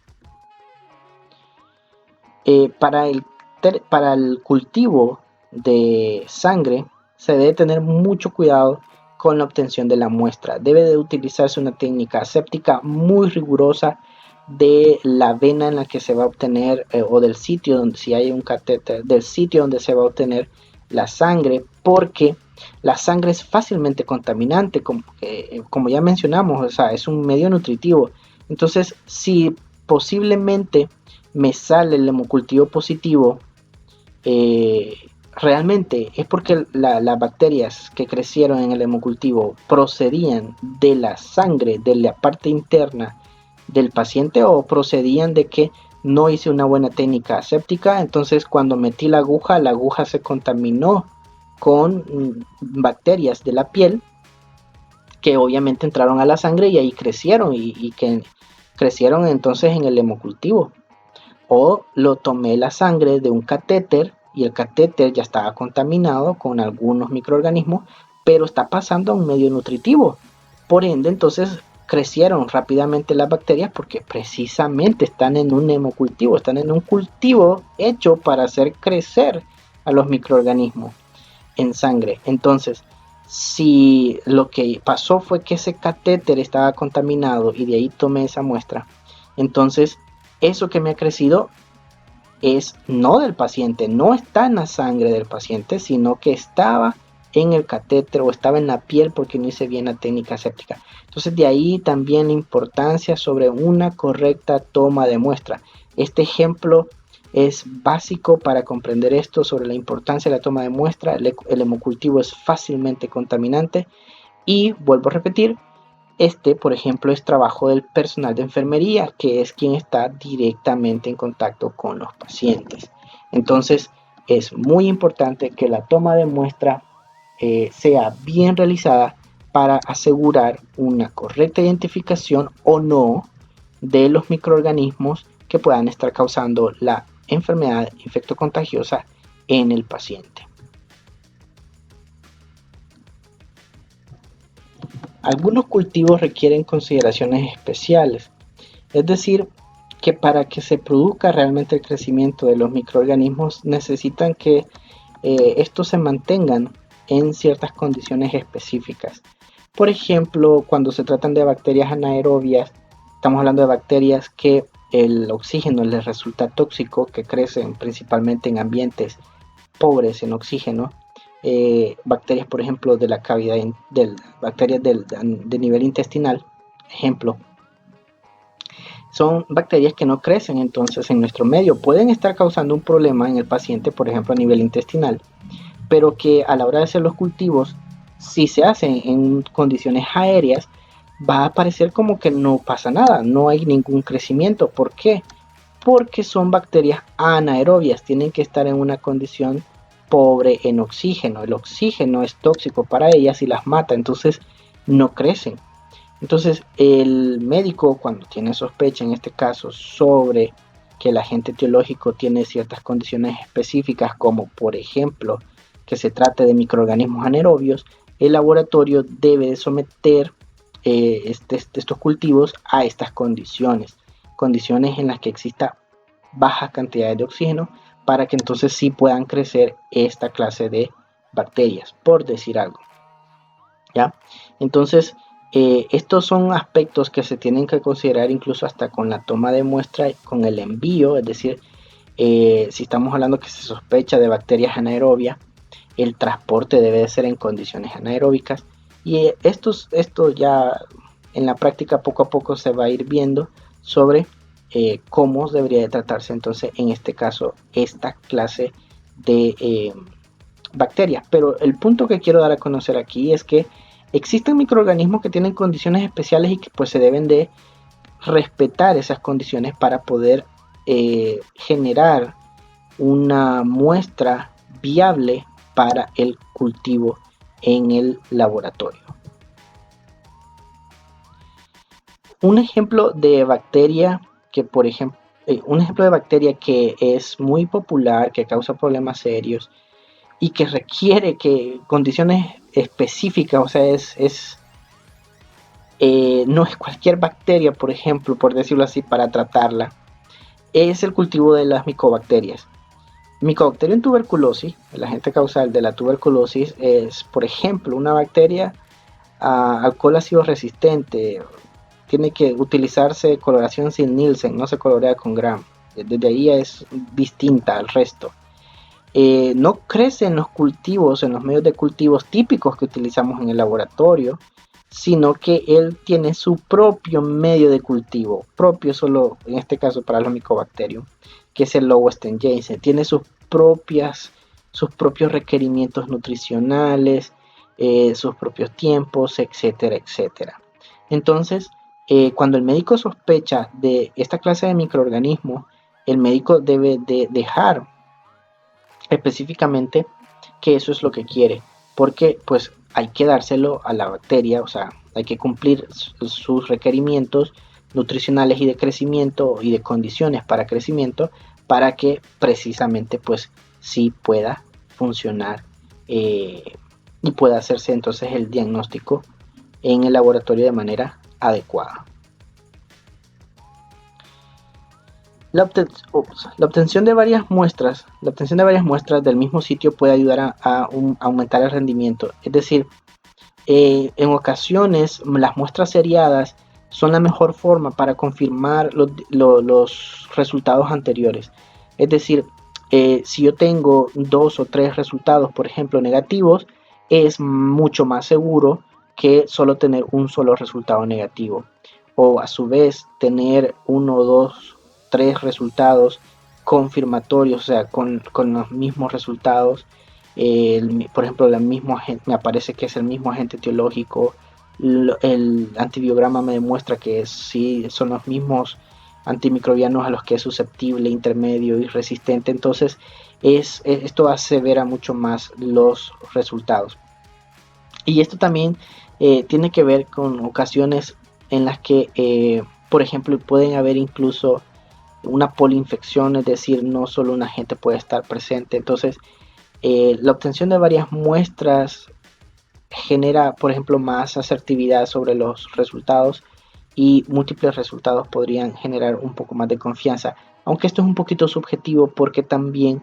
Para el cultivo de sangre se debe tener mucho cuidado con la obtención de la muestra. Debe de utilizarse una técnica aséptica muy rigurosa de la vena en la que se va a obtener o del sitio donde, si hay un catéter, del sitio donde se va a obtener la sangre, porque la sangre es fácilmente contaminante, como ya mencionamos, o sea, es un medio nutritivo. Entonces, si posiblemente me sale el hemocultivo positivo, realmente es porque las bacterias que crecieron en el hemocultivo procedían de la sangre, de la parte interna del paciente, o procedían de que no hice una buena técnica aséptica. Entonces cuando metí la aguja se contaminó con bacterias de la piel que obviamente entraron a la sangre y ahí crecieron y que crecieron entonces en el hemocultivo. O lo tomé la sangre de un catéter y el catéter ya estaba contaminado con algunos microorganismos, pero está pasando a un medio nutritivo. Por ende, entonces crecieron rápidamente las bacterias porque precisamente están en un hemocultivo, están en un cultivo hecho para hacer crecer a los microorganismos en sangre. Entonces, si lo que pasó fue que ese catéter estaba contaminado y de ahí tomé esa muestra, entonces eso que me ha crecido es no del paciente, no está en la sangre del paciente, sino que estaba en el catéter o estaba en la piel porque no hice bien la técnica séptica. Entonces de ahí también la importancia sobre una correcta toma de muestra. Este ejemplo es básico para comprender esto sobre la importancia de la toma de muestra. El hemocultivo es fácilmente contaminante y vuelvo a repetir, por ejemplo, es trabajo del personal de enfermería, que es quien está directamente en contacto con los pacientes. Entonces, es muy importante que la toma de muestra sea bien realizada para asegurar una correcta identificación o no de los microorganismos que puedan estar causando la enfermedad infectocontagiosa en el paciente. Algunos cultivos requieren consideraciones especiales, es decir, que para que se produzca realmente el crecimiento de los microorganismos necesitan que estos se mantengan en ciertas condiciones específicas. Por ejemplo, cuando se tratan de bacterias anaerobias, estamos hablando de bacterias que el oxígeno les resulta tóxico, que crecen principalmente en ambientes pobres en oxígeno. Bacterias, por ejemplo, de la cavidad, bacterias de nivel intestinal, ejemplo, son bacterias que no crecen entonces en nuestro medio. Pueden estar causando un problema en el paciente, por ejemplo, a nivel intestinal, pero que a la hora de hacer los cultivos, si se hacen en condiciones aéreas, va a parecer como que no pasa nada, no hay ningún crecimiento. ¿Por qué? Porque son bacterias anaerobias, tienen que estar en una condición pobre en oxígeno. El oxígeno es tóxico para ellas y las mata, entonces no crecen. Entonces el médico, cuando tiene sospecha en este caso sobre que el agente etiológico tiene ciertas condiciones específicas, como por ejemplo que se trate de microorganismos anaerobios, el laboratorio debe someter estos cultivos a estas condiciones en las que exista bajas cantidades de oxígeno, para que entonces sí puedan crecer esta clase de bacterias, por decir algo. ¿Ya? Entonces, estos son aspectos que se tienen que considerar incluso hasta con la toma de muestra, con el envío, es decir, si estamos hablando que se sospecha de bacterias anaerobias, el transporte debe de ser en condiciones anaeróbicas, y esto ya en la práctica poco a poco se va a ir viendo sobre cómo debería de tratarse entonces en este caso esta clase de bacterias. Pero el punto que quiero dar a conocer aquí es que existen microorganismos que tienen condiciones especiales y que pues se deben de respetar esas condiciones para poder generar una muestra viable para el cultivo en el laboratorio. Un ejemplo de bacteria que, por ejemplo, un ejemplo de bacteria que es muy popular, que causa problemas serios y que requiere que condiciones específicas, o sea, no es cualquier bacteria, por ejemplo, por decirlo así, para tratarla, es el cultivo de las micobacterias. Mycobacterium tuberculosis, el agente causal de la tuberculosis, es, por ejemplo, una bacteria a alcohol ácido resistente. Tiene que utilizarse coloración sin Nielsen, no se colorea con Gram. Desde ahí es distinta al resto. No crece en los cultivos, en los medios de cultivos típicos que utilizamos en el laboratorio, sino que él tiene su propio medio de cultivo, propio solo en este caso para los Mycobacterium, que es el Lowenstein-Janssen. Tiene sus propios requerimientos nutricionales, sus propios tiempos, etcétera, etcétera. Entonces, cuando el médico sospecha de esta clase de microorganismos, el médico debe de dejar específicamente que eso es lo que quiere, porque pues hay que dárselo a la bacteria, o sea, hay que cumplir sus requerimientos nutricionales y de crecimiento y de condiciones para crecimiento para que precisamente pues sí pueda funcionar y pueda hacerse entonces el diagnóstico en el laboratorio de manera adecuada. La obtención de varias muestras del mismo sitio puede ayudar a aumentar el rendimiento. Es decir, en ocasiones las muestras seriadas son la mejor forma para confirmar los resultados anteriores. Es decir, si yo tengo 2 o 3 resultados, por ejemplo, negativos, es mucho más seguro que solo tener un solo resultado negativo. O a su vez tener 1, 2, 3 resultados confirmatorios, o sea, con los mismos resultados. Por ejemplo, me aparece que es el mismo agente etiológico. El antibiograma me demuestra que sí son los mismos antimicrobianos a los que es susceptible, intermedio y resistente. Entonces, esto asevera mucho más los resultados. Y esto también tiene que ver con ocasiones en las que, por ejemplo, pueden haber incluso una polinfección, es decir, no solo un agente puede estar presente. Entonces, la obtención de varias muestras genera, por ejemplo, más asertividad sobre los resultados y múltiples resultados podrían generar un poco más de confianza. Aunque esto es un poquito subjetivo porque también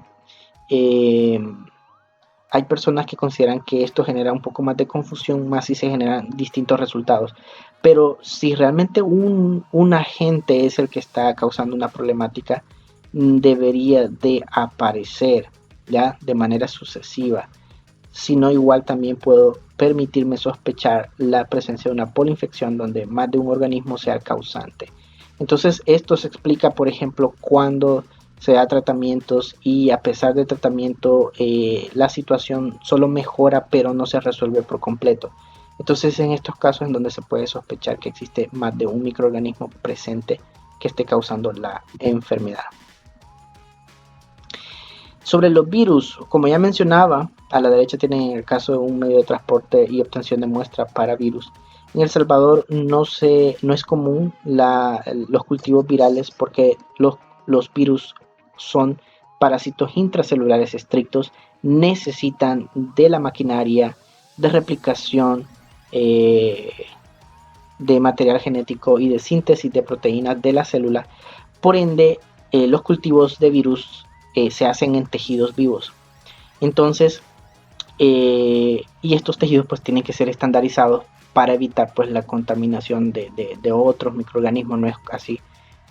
hay personas que consideran que esto genera un poco más de confusión, más si se generan distintos resultados. Pero si realmente un agente es el que está causando una problemática, debería de aparecer ya de manera sucesiva. Si no, igual también puedo permitirme sospechar la presencia de una polinfección donde más de un organismo sea el causante. Entonces esto se explica, por ejemplo, cuando se da tratamientos y a pesar del tratamiento la situación solo mejora pero no se resuelve por completo. Entonces en estos casos en donde se puede sospechar que existe más de un microorganismo presente que esté causando la enfermedad. Sobre los virus, como ya mencionaba, a la derecha tienen el caso de un medio de transporte y obtención de muestra para virus. En El Salvador no es común los cultivos virales porque los virus son parásitos intracelulares estrictos, necesitan de la maquinaria de replicación de material genético y de síntesis de proteínas de la célula. Por ende, los cultivos de virus se hacen en tejidos vivos. Entonces, y estos tejidos pues tienen que ser estandarizados para evitar pues la contaminación de otros microorganismos. No es casi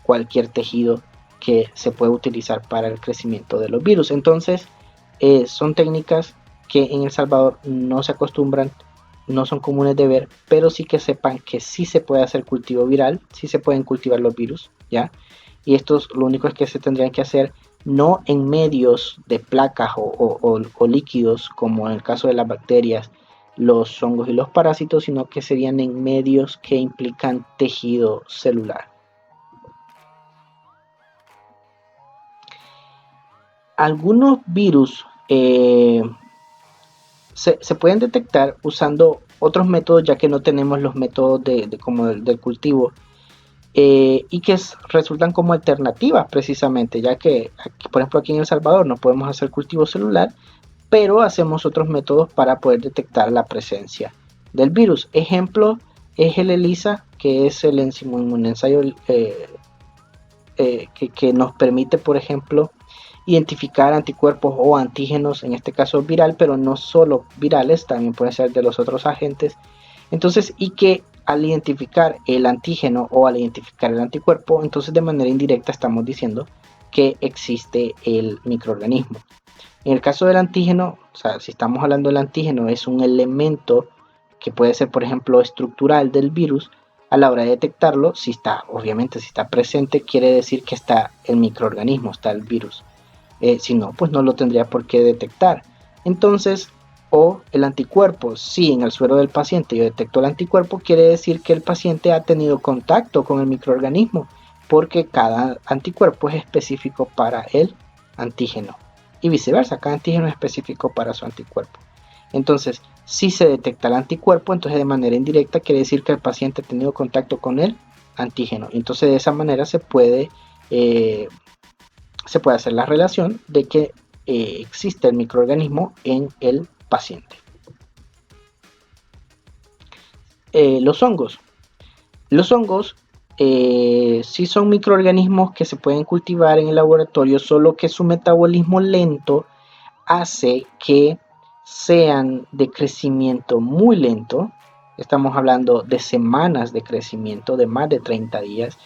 cualquier tejido que se puede utilizar para el crecimiento de los virus. Entonces, son técnicas que en El Salvador no se acostumbran, no son comunes de ver, pero sí que sepan que sí se puede hacer cultivo viral, sí se pueden cultivar los virus, ¿ya? Y estos lo único es que se tendrían que hacer no en medios de placas o líquidos como en el caso de las bacterias, los hongos y los parásitos, sino que serían en medios que implican tejido celular. Algunos virus se pueden detectar usando otros métodos, ya que no tenemos los métodos como del cultivo, y que resultan como alternativas precisamente, ya que aquí, por ejemplo aquí en El Salvador no podemos hacer cultivo celular, pero hacemos otros métodos para poder detectar la presencia del virus. Ejemplo es el ELISA, que es el enzimo inmunensayo que nos permite, por ejemplo, identificar anticuerpos o antígenos, en este caso viral, pero no solo virales, también pueden ser de los otros agentes. Entonces, y que al identificar el antígeno o al identificar el anticuerpo, entonces de manera indirecta estamos diciendo que existe el microorganismo. En el caso del antígeno, o sea, si estamos hablando del antígeno, es un elemento que puede ser, por ejemplo, estructural del virus. A la hora de detectarlo, obviamente, si está presente, quiere decir que está el microorganismo, está el virus. Si no, pues no lo tendría por qué detectar. Entonces, o el anticuerpo, si en el suero del paciente yo detecto el anticuerpo, quiere decir que el paciente ha tenido contacto con el microorganismo, porque cada anticuerpo es específico para el antígeno. y viceversa, cada antígeno es específico para su anticuerpo. Entonces, si se detecta el anticuerpo, entonces de manera indirecta quiere decir que el paciente ha tenido contacto con el antígeno. Entonces de esa manera se puede hacer la relación de que existe el microorganismo en el paciente. Los hongos. Los hongos sí son microorganismos que se pueden cultivar en el laboratorio, solo que su metabolismo lento hace que sean de crecimiento muy lento. Estamos hablando de semanas de crecimiento, de más de 30 días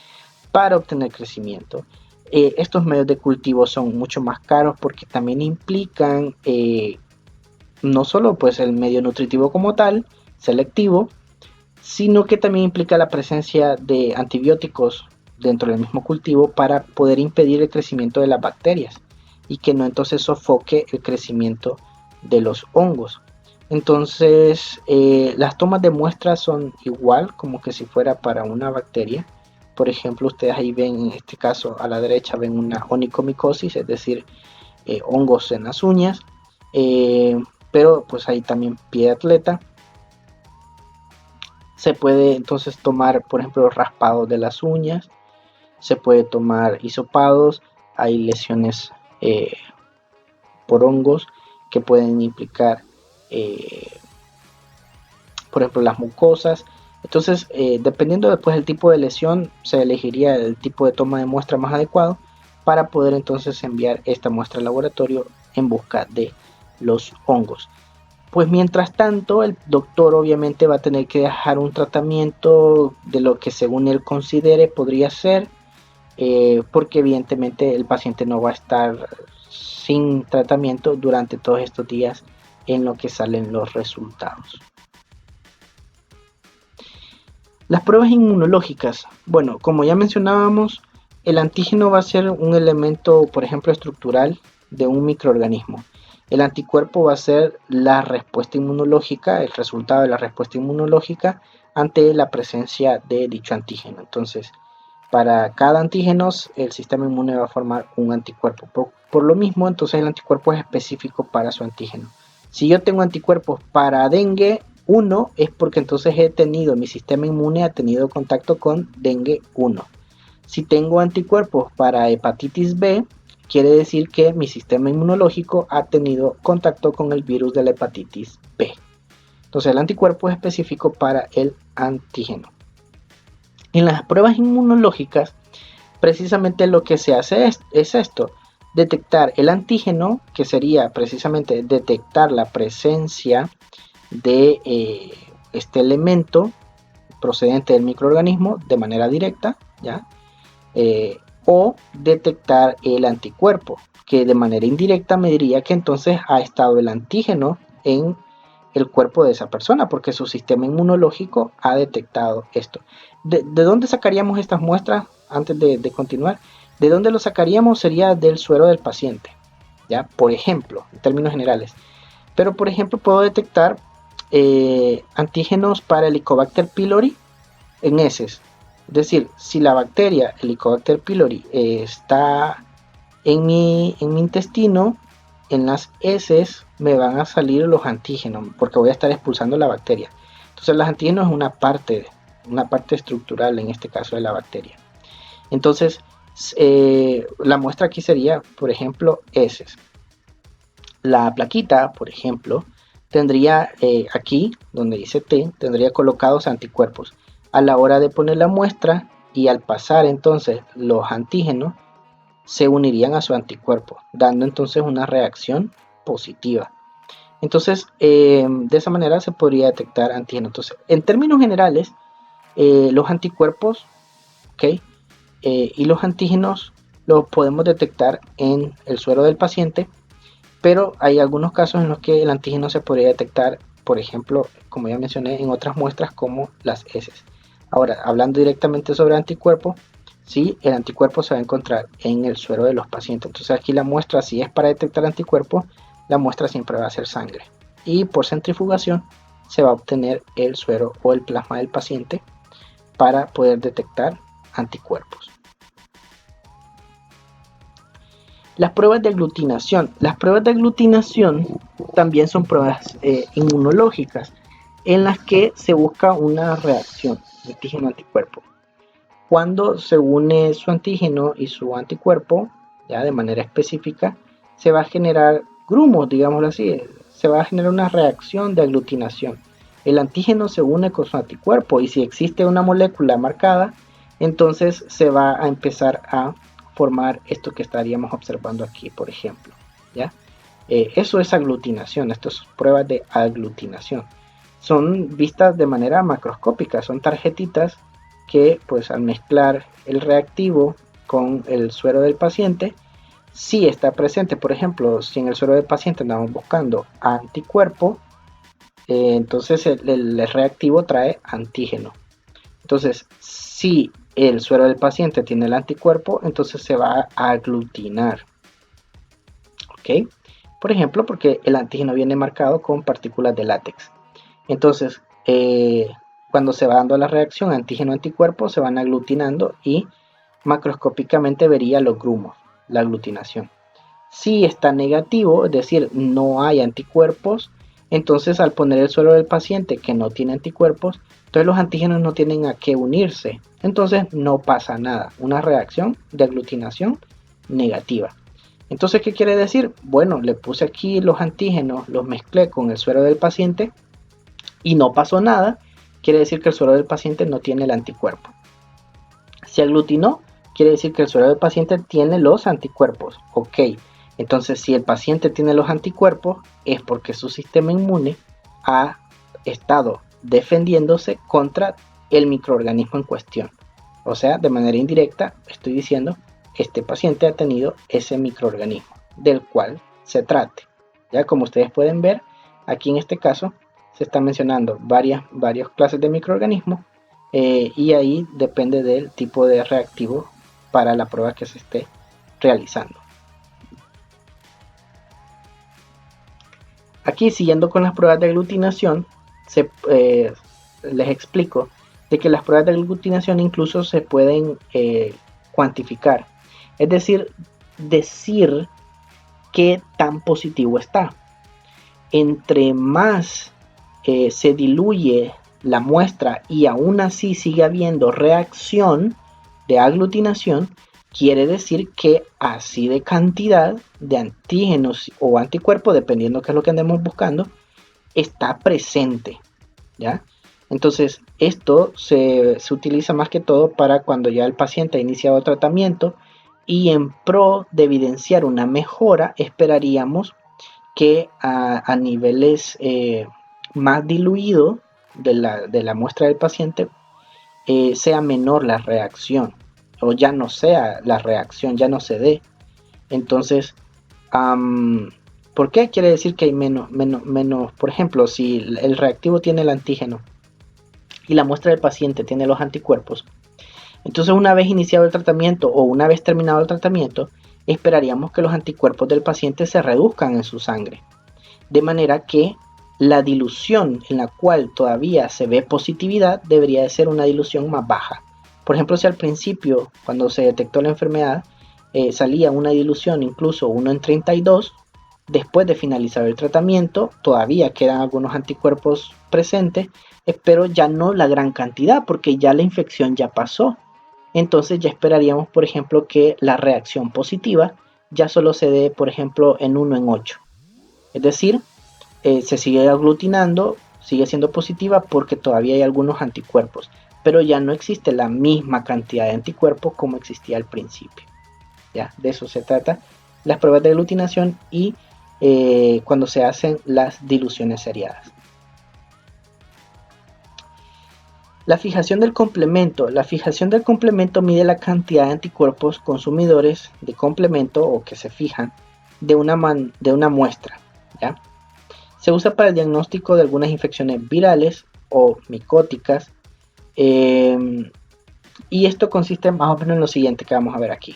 para obtener crecimiento. Estos medios de cultivo son mucho más caros porque también implican no solo pues el medio nutritivo como tal, selectivo, sino que también implica la presencia de antibióticos dentro del mismo cultivo para poder impedir el crecimiento de las bacterias y que no entonces sofoque el crecimiento de los hongos. Entonces las tomas de muestras son igual como que si fuera para una bacteria. Por ejemplo, ustedes ahí ven, en este caso a la derecha ven una onicomicosis, es decir, hongos en las uñas, pero pues ahí también pie de atleta. Se puede entonces tomar, por ejemplo, raspados de las uñas, se puede tomar hisopados, hay lesiones por hongos que pueden implicar, por ejemplo, las mucosas. Entonces, dependiendo después del tipo de lesión, se elegiría el tipo de toma de muestra más adecuado para poder entonces enviar esta muestra al laboratorio en busca de los hongos. Pues mientras tanto, el doctor obviamente va a tener que dejar un tratamiento de lo que según él considere podría ser, porque evidentemente el paciente no va a estar sin tratamiento durante todos estos días en lo que salen los resultados. Las pruebas inmunológicas. Bueno, como ya mencionábamos, el antígeno va a ser un elemento, por ejemplo, estructural de un microorganismo. El anticuerpo va a ser la respuesta inmunológica, el resultado de la respuesta inmunológica ante la presencia de dicho antígeno. Entonces, para cada antígeno, el sistema inmune va a formar un anticuerpo. Por lo mismo, entonces el anticuerpo es específico para su antígeno. Si yo tengo anticuerpos para dengue 1, es porque entonces mi sistema inmune ha tenido contacto con dengue 1. Si tengo anticuerpos para hepatitis B, quiere decir que mi sistema inmunológico ha tenido contacto con el virus de la hepatitis B. Entonces el anticuerpo es específico para el antígeno. En las pruebas inmunológicas, precisamente lo que se hace es esto: detectar el antígeno, que sería precisamente detectar la presencia de este elemento procedente del microorganismo de manera directa, ¿ya? O detectar el anticuerpo, que de manera indirecta me diría que entonces ha estado el antígeno en el cuerpo de esa persona, porque su sistema inmunológico ha detectado esto. ¿De dónde sacaríamos estas muestras antes de continuar? ¿De dónde lo sacaríamos? Sería del suero del paciente, ¿ya? Por ejemplo, en términos generales. Pero, por ejemplo, puedo detectar antígenos para Helicobacter pylori en heces. Es decir, si la bacteria Helicobacter pylori está en mi intestino, en las heces me van a salir los antígenos porque voy a estar expulsando la bacteria. Entonces, los antígenos es una parte estructural en este caso de la bacteria. Entonces, la muestra aquí sería, por ejemplo, heces. La plaquita, por ejemplo, tendría aquí, donde dice T, tendría colocados anticuerpos. A la hora de poner la muestra y al pasar entonces los antígenos, se unirían a su anticuerpo, dando entonces una reacción positiva. Entonces, de esa manera se podría detectar antígenos. Entonces, en términos generales, los anticuerpos, ¿okay? Y los antígenos los podemos detectar en el suero del paciente, pero hay algunos casos en los que el antígeno se podría detectar, por ejemplo, como ya mencioné, en otras muestras como las heces. Ahora, hablando directamente sobre anticuerpos, sí, el anticuerpo se va a encontrar en el suero de los pacientes. Entonces aquí la muestra, si es para detectar anticuerpos, la muestra siempre va a ser sangre. Y por centrifugación se va a obtener el suero o el plasma del paciente para poder detectar anticuerpos. Las pruebas de aglutinación. Las pruebas de aglutinación también son pruebas inmunológicas en las que se busca una reacción de antígeno-anticuerpo. Cuando se une su antígeno y su anticuerpo, ya de manera específica, se va a generar grumos, digámoslo así, se va a generar una reacción de aglutinación. El antígeno se une con su anticuerpo y si existe una molécula marcada, entonces se va a empezar a formar esto que estaríamos observando aquí, por ejemplo. ¿Ya? Eso es aglutinación, esto es pruebas de aglutinación. Son vistas de manera macroscópica, son tarjetitas que pues al mezclar el reactivo con el suero del paciente, si está presente, por ejemplo, si en el suero del paciente andamos buscando anticuerpo, entonces el reactivo trae antígeno. Entonces, si el suero del paciente tiene el anticuerpo, entonces se va a aglutinar. ¿Ok? Por ejemplo, porque el antígeno viene marcado con partículas de látex. Entonces, cuando se va dando la reacción antígeno-anticuerpo, se van aglutinando y macroscópicamente vería los grumos, la aglutinación. Si está negativo, es decir, no hay anticuerpos, entonces al poner el suero del paciente que no tiene anticuerpos, entonces los antígenos no tienen a qué unirse, entonces no pasa nada, una reacción de aglutinación negativa. Entonces, ¿qué quiere decir? Bueno, le puse aquí los antígenos, los mezclé con el suero del paciente y no pasó nada, quiere decir que el suero del paciente no tiene el anticuerpo. Si aglutinó, quiere decir que el suero del paciente tiene los anticuerpos. Ok, entonces si el paciente tiene los anticuerpos es porque su sistema inmune ha estado defendiéndose contra el microorganismo en cuestión. O sea, de manera indirecta estoy diciendo, este paciente ha tenido ese microorganismo del cual se trate. Ya como ustedes pueden ver, aquí en este caso se están mencionando varias clases de microorganismos y ahí depende del tipo de reactivo para la prueba que se esté realizando. Aquí, siguiendo con las pruebas de aglutinación, les explico de que las pruebas de aglutinación incluso se pueden cuantificar, es decir qué tan positivo está. Entre más se diluye la muestra y aún así sigue habiendo reacción de aglutinación, quiere decir que así de cantidad de antígenos o anticuerpos, dependiendo qué es lo que andemos buscando, está presente, ¿ya? Entonces, esto se utiliza más que todo para cuando ya el paciente ha iniciado tratamiento y en pro de evidenciar una mejora, esperaríamos que a niveles más diluidos de la muestra del paciente sea menor la reacción o ya no sea la reacción, ya no se dé. Entonces, ¿por qué? Quiere decir que hay menos, por ejemplo, si el reactivo tiene el antígeno y la muestra del paciente tiene los anticuerpos, entonces una vez iniciado el tratamiento o una vez terminado el tratamiento, esperaríamos que los anticuerpos del paciente se reduzcan en su sangre, de manera que la dilución en la cual todavía se ve positividad debería de ser una dilución más baja. Por ejemplo, si al principio, cuando se detectó la enfermedad, salía una dilución incluso 1 en 32, después de finalizar el tratamiento todavía quedan algunos anticuerpos presentes, pero ya no la gran cantidad porque ya la infección ya pasó. Entonces ya esperaríamos, por ejemplo, que la reacción positiva ya solo se dé, por ejemplo, en 1 en 8. Es decir, se sigue aglutinando, sigue siendo positiva porque todavía hay algunos anticuerpos, pero ya no existe la misma cantidad de anticuerpos como existía al principio. ¿Ya? De eso se trata las pruebas de aglutinación y cuando se hacen las diluciones seriadas. La fijación del complemento. La fijación del complemento mide la cantidad de anticuerpos consumidores de complemento o que se fijan de una muestra. ¿Ya? Se usa para el diagnóstico de algunas infecciones virales o micóticas. Y esto consiste más o menos en lo siguiente que vamos a ver aquí.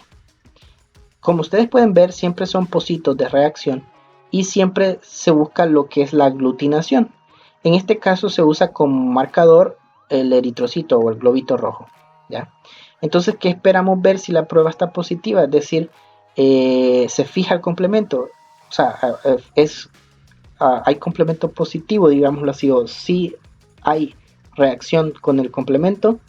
Como ustedes pueden ver, siempre son pocitos de reacción y siempre se busca lo que es la aglutinación. En este caso se usa como marcador el eritrocito o el globito rojo. ¿Ya? Entonces, ¿qué esperamos ver si la prueba está positiva? Es decir, se fija el complemento. O sea, hay complemento positivo, digámoslo así, o si hay reacción con el complemento,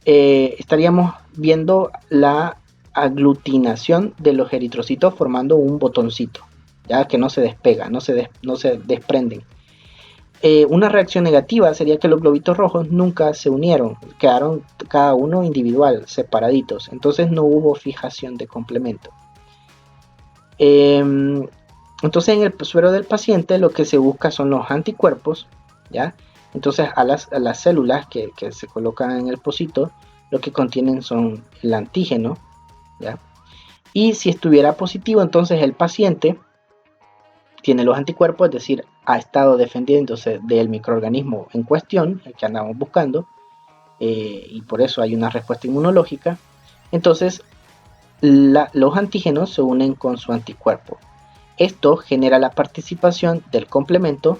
estaríamos viendo la aglutinación de los eritrocitos formando un botoncito, ya que no se despega, no se desprenden. Una reacción negativa sería que los globitos rojos nunca se unieron, quedaron cada uno individual, separaditos, entonces no hubo fijación de complemento. Entonces en el suero del paciente lo que se busca son los anticuerpos, ¿ya? Entonces a las células que se colocan en el pocito, lo que contienen son el antígeno, ¿ya? Y si estuviera positivo, entonces el paciente tiene los anticuerpos, es decir, ha estado defendiéndose del microorganismo en cuestión, el que andamos buscando, y por eso hay una respuesta inmunológica. Entonces los antígenos se unen con su anticuerpo. Esto genera la participación del complemento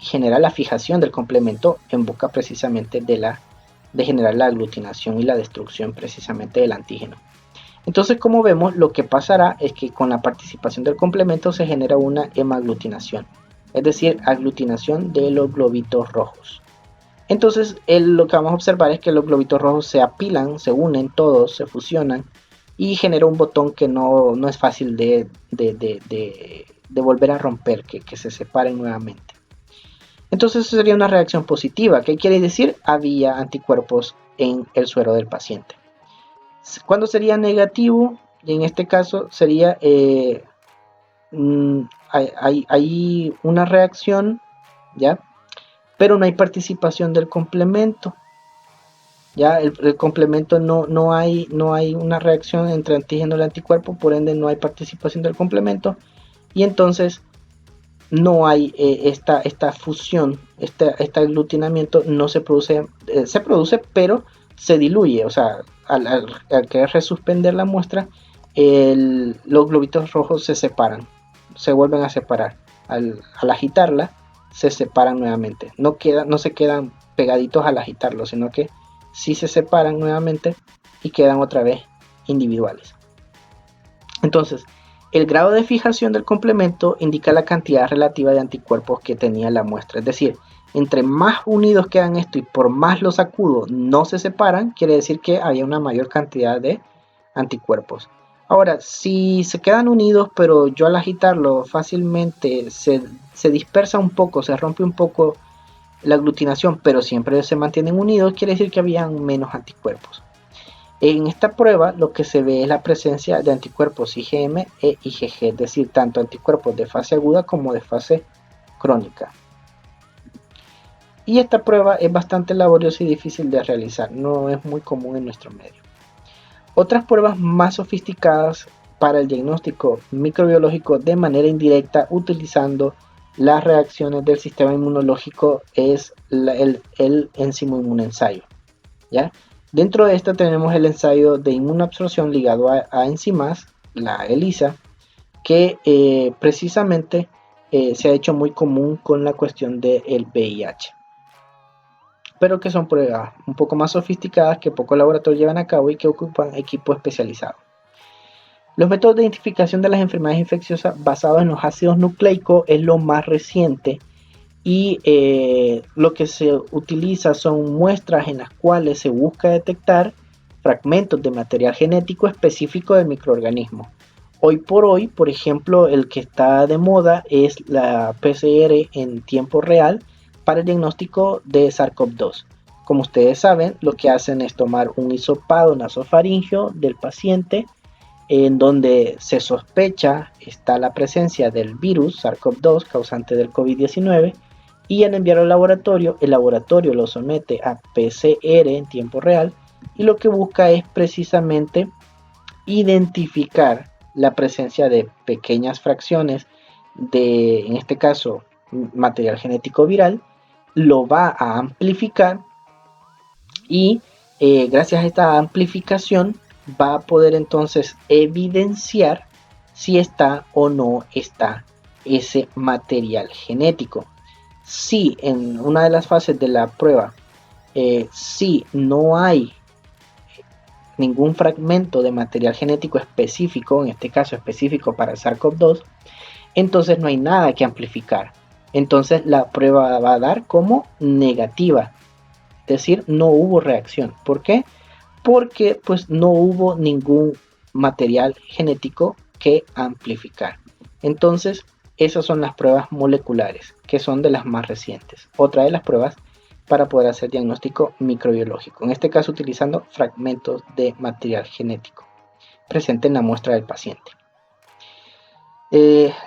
y genera la fijación del complemento en busca precisamente de generar la aglutinación y la destrucción precisamente del antígeno. Entonces, como vemos, lo que pasará es que con la participación del complemento se genera una hemaglutinación, es decir, aglutinación de los globitos rojos. Entonces, lo que vamos a observar es que los globitos rojos se apilan, se unen todos, se fusionan y genera un botón que no es fácil de volver a romper, que se separen nuevamente. Entonces, eso sería una reacción positiva. ¿Qué quiere decir? Había anticuerpos en el suero del paciente. ¿Cuándo sería negativo? Y en este caso sería hay una reacción, ¿ya? Pero no hay participación del complemento. Ya el complemento no hay una reacción entre antígeno y anticuerpo, por ende no hay participación del complemento y entonces no hay esta fusión, este aglutinamiento no se produce, se produce pero se diluye, o sea, al querer resuspender la muestra, los globitos rojos se separan, se vuelven a separar, al agitarla se separan nuevamente, no se quedan pegaditos al agitarlo, sino que sí se separan nuevamente y quedan otra vez individuales. Entonces, el grado de fijación del complemento indica la cantidad relativa de anticuerpos que tenía la muestra. Es decir, entre más unidos quedan esto y por más los sacudo no se separan, quiere decir que había una mayor cantidad de anticuerpos. Ahora, si se quedan unidos, pero yo al agitarlo fácilmente se dispersa un poco, se rompe un poco la aglutinación, pero siempre se mantienen unidos, quiere decir que habían menos anticuerpos. En esta prueba lo que se ve es la presencia de anticuerpos IgM e IgG, es decir, tanto anticuerpos de fase aguda como de fase crónica. Y esta prueba es bastante laboriosa y difícil de realizar, no es muy común en nuestro medio. Otras pruebas más sofisticadas para el diagnóstico microbiológico de manera indirecta utilizando las reacciones del sistema inmunológico es el enzimo inmunensayo, ¿ya? Dentro de esto tenemos el ensayo de inmunoabsorción ligado a enzimas, la ELISA, que precisamente se ha hecho muy común con la cuestión del VIH, pero que son pruebas un poco más sofisticadas que pocos laboratorios llevan a cabo y que ocupan equipo especializado. Los métodos de identificación de las enfermedades infecciosas basados en los ácidos nucleicos es lo más reciente y lo que se utiliza son muestras en las cuales se busca detectar fragmentos de material genético específico del microorganismo. Hoy por hoy, por ejemplo, el que está de moda es la PCR en tiempo real para el diagnóstico de SARS-CoV-2. Como ustedes saben, lo que hacen es tomar un hisopado nasofaringeo del paciente en donde se sospecha está la presencia del virus SARS-CoV-2 causante del COVID-19 y al enviarlo al laboratorio, el laboratorio lo somete a PCR en tiempo real y lo que busca es precisamente identificar la presencia de pequeñas fracciones de, en este caso, material genético viral, lo va a amplificar y gracias a esta amplificación va a poder entonces evidenciar si está o no está ese material genético. Si en una de las fases de la prueba si no hay ningún fragmento de material genético específico, en este caso específico para el SARS-CoV-2, entonces no hay nada que amplificar. Entonces la prueba va a dar como negativa, es decir, no hubo reacción. ¿Por qué? Porque pues no hubo ningún material genético que amplificar. Entonces, esas son las pruebas moleculares, que son de las más recientes. Otra de las pruebas para poder hacer diagnóstico microbiológico, en este caso utilizando fragmentos de material genético presente en la muestra del paciente.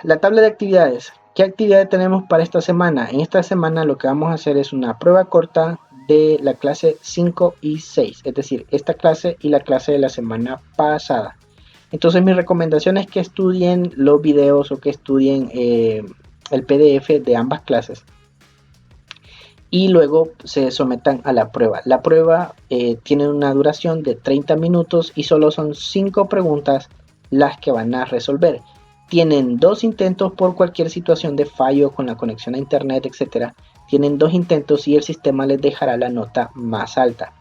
La tabla de actividades. ¿Qué actividades tenemos para esta semana? En esta semana lo que vamos a hacer es una prueba corta de la clase 5 y 6, es decir, esta clase y la clase de la semana pasada. Entonces mi recomendación es que estudien los videos o que estudien el PDF de ambas clases y luego se sometan a la prueba. La prueba tiene una duración de 30 minutos y solo son 5 preguntas las que van a resolver. Tienen 2 intentos por cualquier situación de fallo con la conexión a internet, etc. Tienen 2 intentos y el sistema les dejará la nota más alta.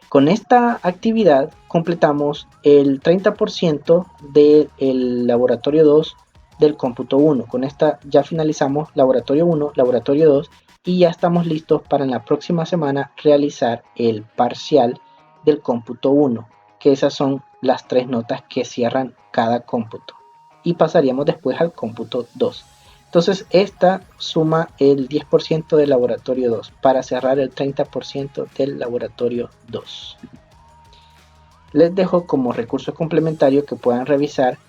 Con esta actividad completamos el 30% del laboratorio 2 del cómputo 1. Con esta ya finalizamos laboratorio 1, laboratorio 2 y ya estamos listos para en la próxima semana realizar el parcial del cómputo 1, que esas son las 3 notas que cierran cada cómputo. Y pasaríamos después al cómputo 2. Entonces esta suma el 10% del laboratorio 2 para cerrar el 30% del laboratorio 2. Les dejo como recurso complementario que puedan revisar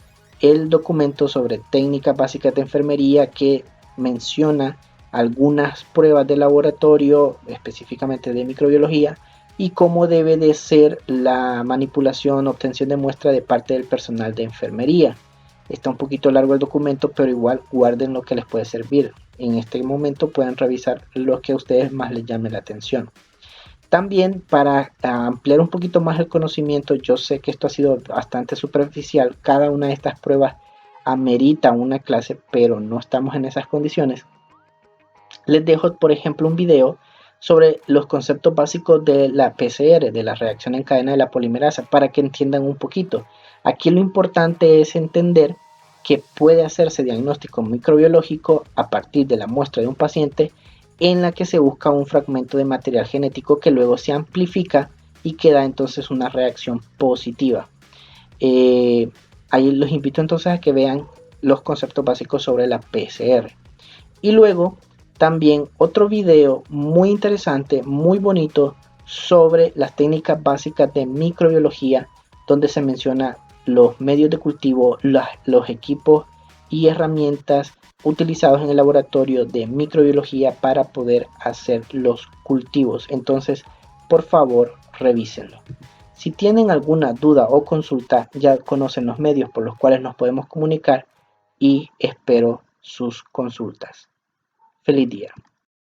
el documento sobre técnicas básicas de enfermería que menciona algunas pruebas de laboratorio, específicamente de microbiología, y cómo debe de ser la manipulación o obtención de muestra de parte del personal de enfermería. Está un poquito largo el documento, pero igual guarden lo que les puede servir. En este momento pueden revisar lo que a ustedes más les llame la atención. También para ampliar un poquito más el conocimiento, yo sé que esto ha sido bastante superficial, cada una de estas pruebas amerita una clase, pero no estamos en esas condiciones. Les dejo, por ejemplo, un video sobre los conceptos básicos de la PCR, de la reacción en cadena de la polimerasa, para que entiendan un poquito. Aquí lo importante es entender que puede hacerse diagnóstico microbiológico a partir de la muestra de un paciente en la que se busca un fragmento de material genético que luego se amplifica y que da entonces una reacción positiva. Ahí los invito entonces a que vean los conceptos básicos sobre la PCR. Y luego también otro video muy interesante, muy bonito, sobre las técnicas básicas de microbiología, donde se menciona los medios de cultivo, los equipos y herramientas utilizados en el laboratorio de microbiología para poder hacer los cultivos. Entonces, por favor, revísenlo. Si tienen alguna duda o consulta, ya conocen los medios por los cuales nos podemos comunicar y espero sus consultas. Feliz día.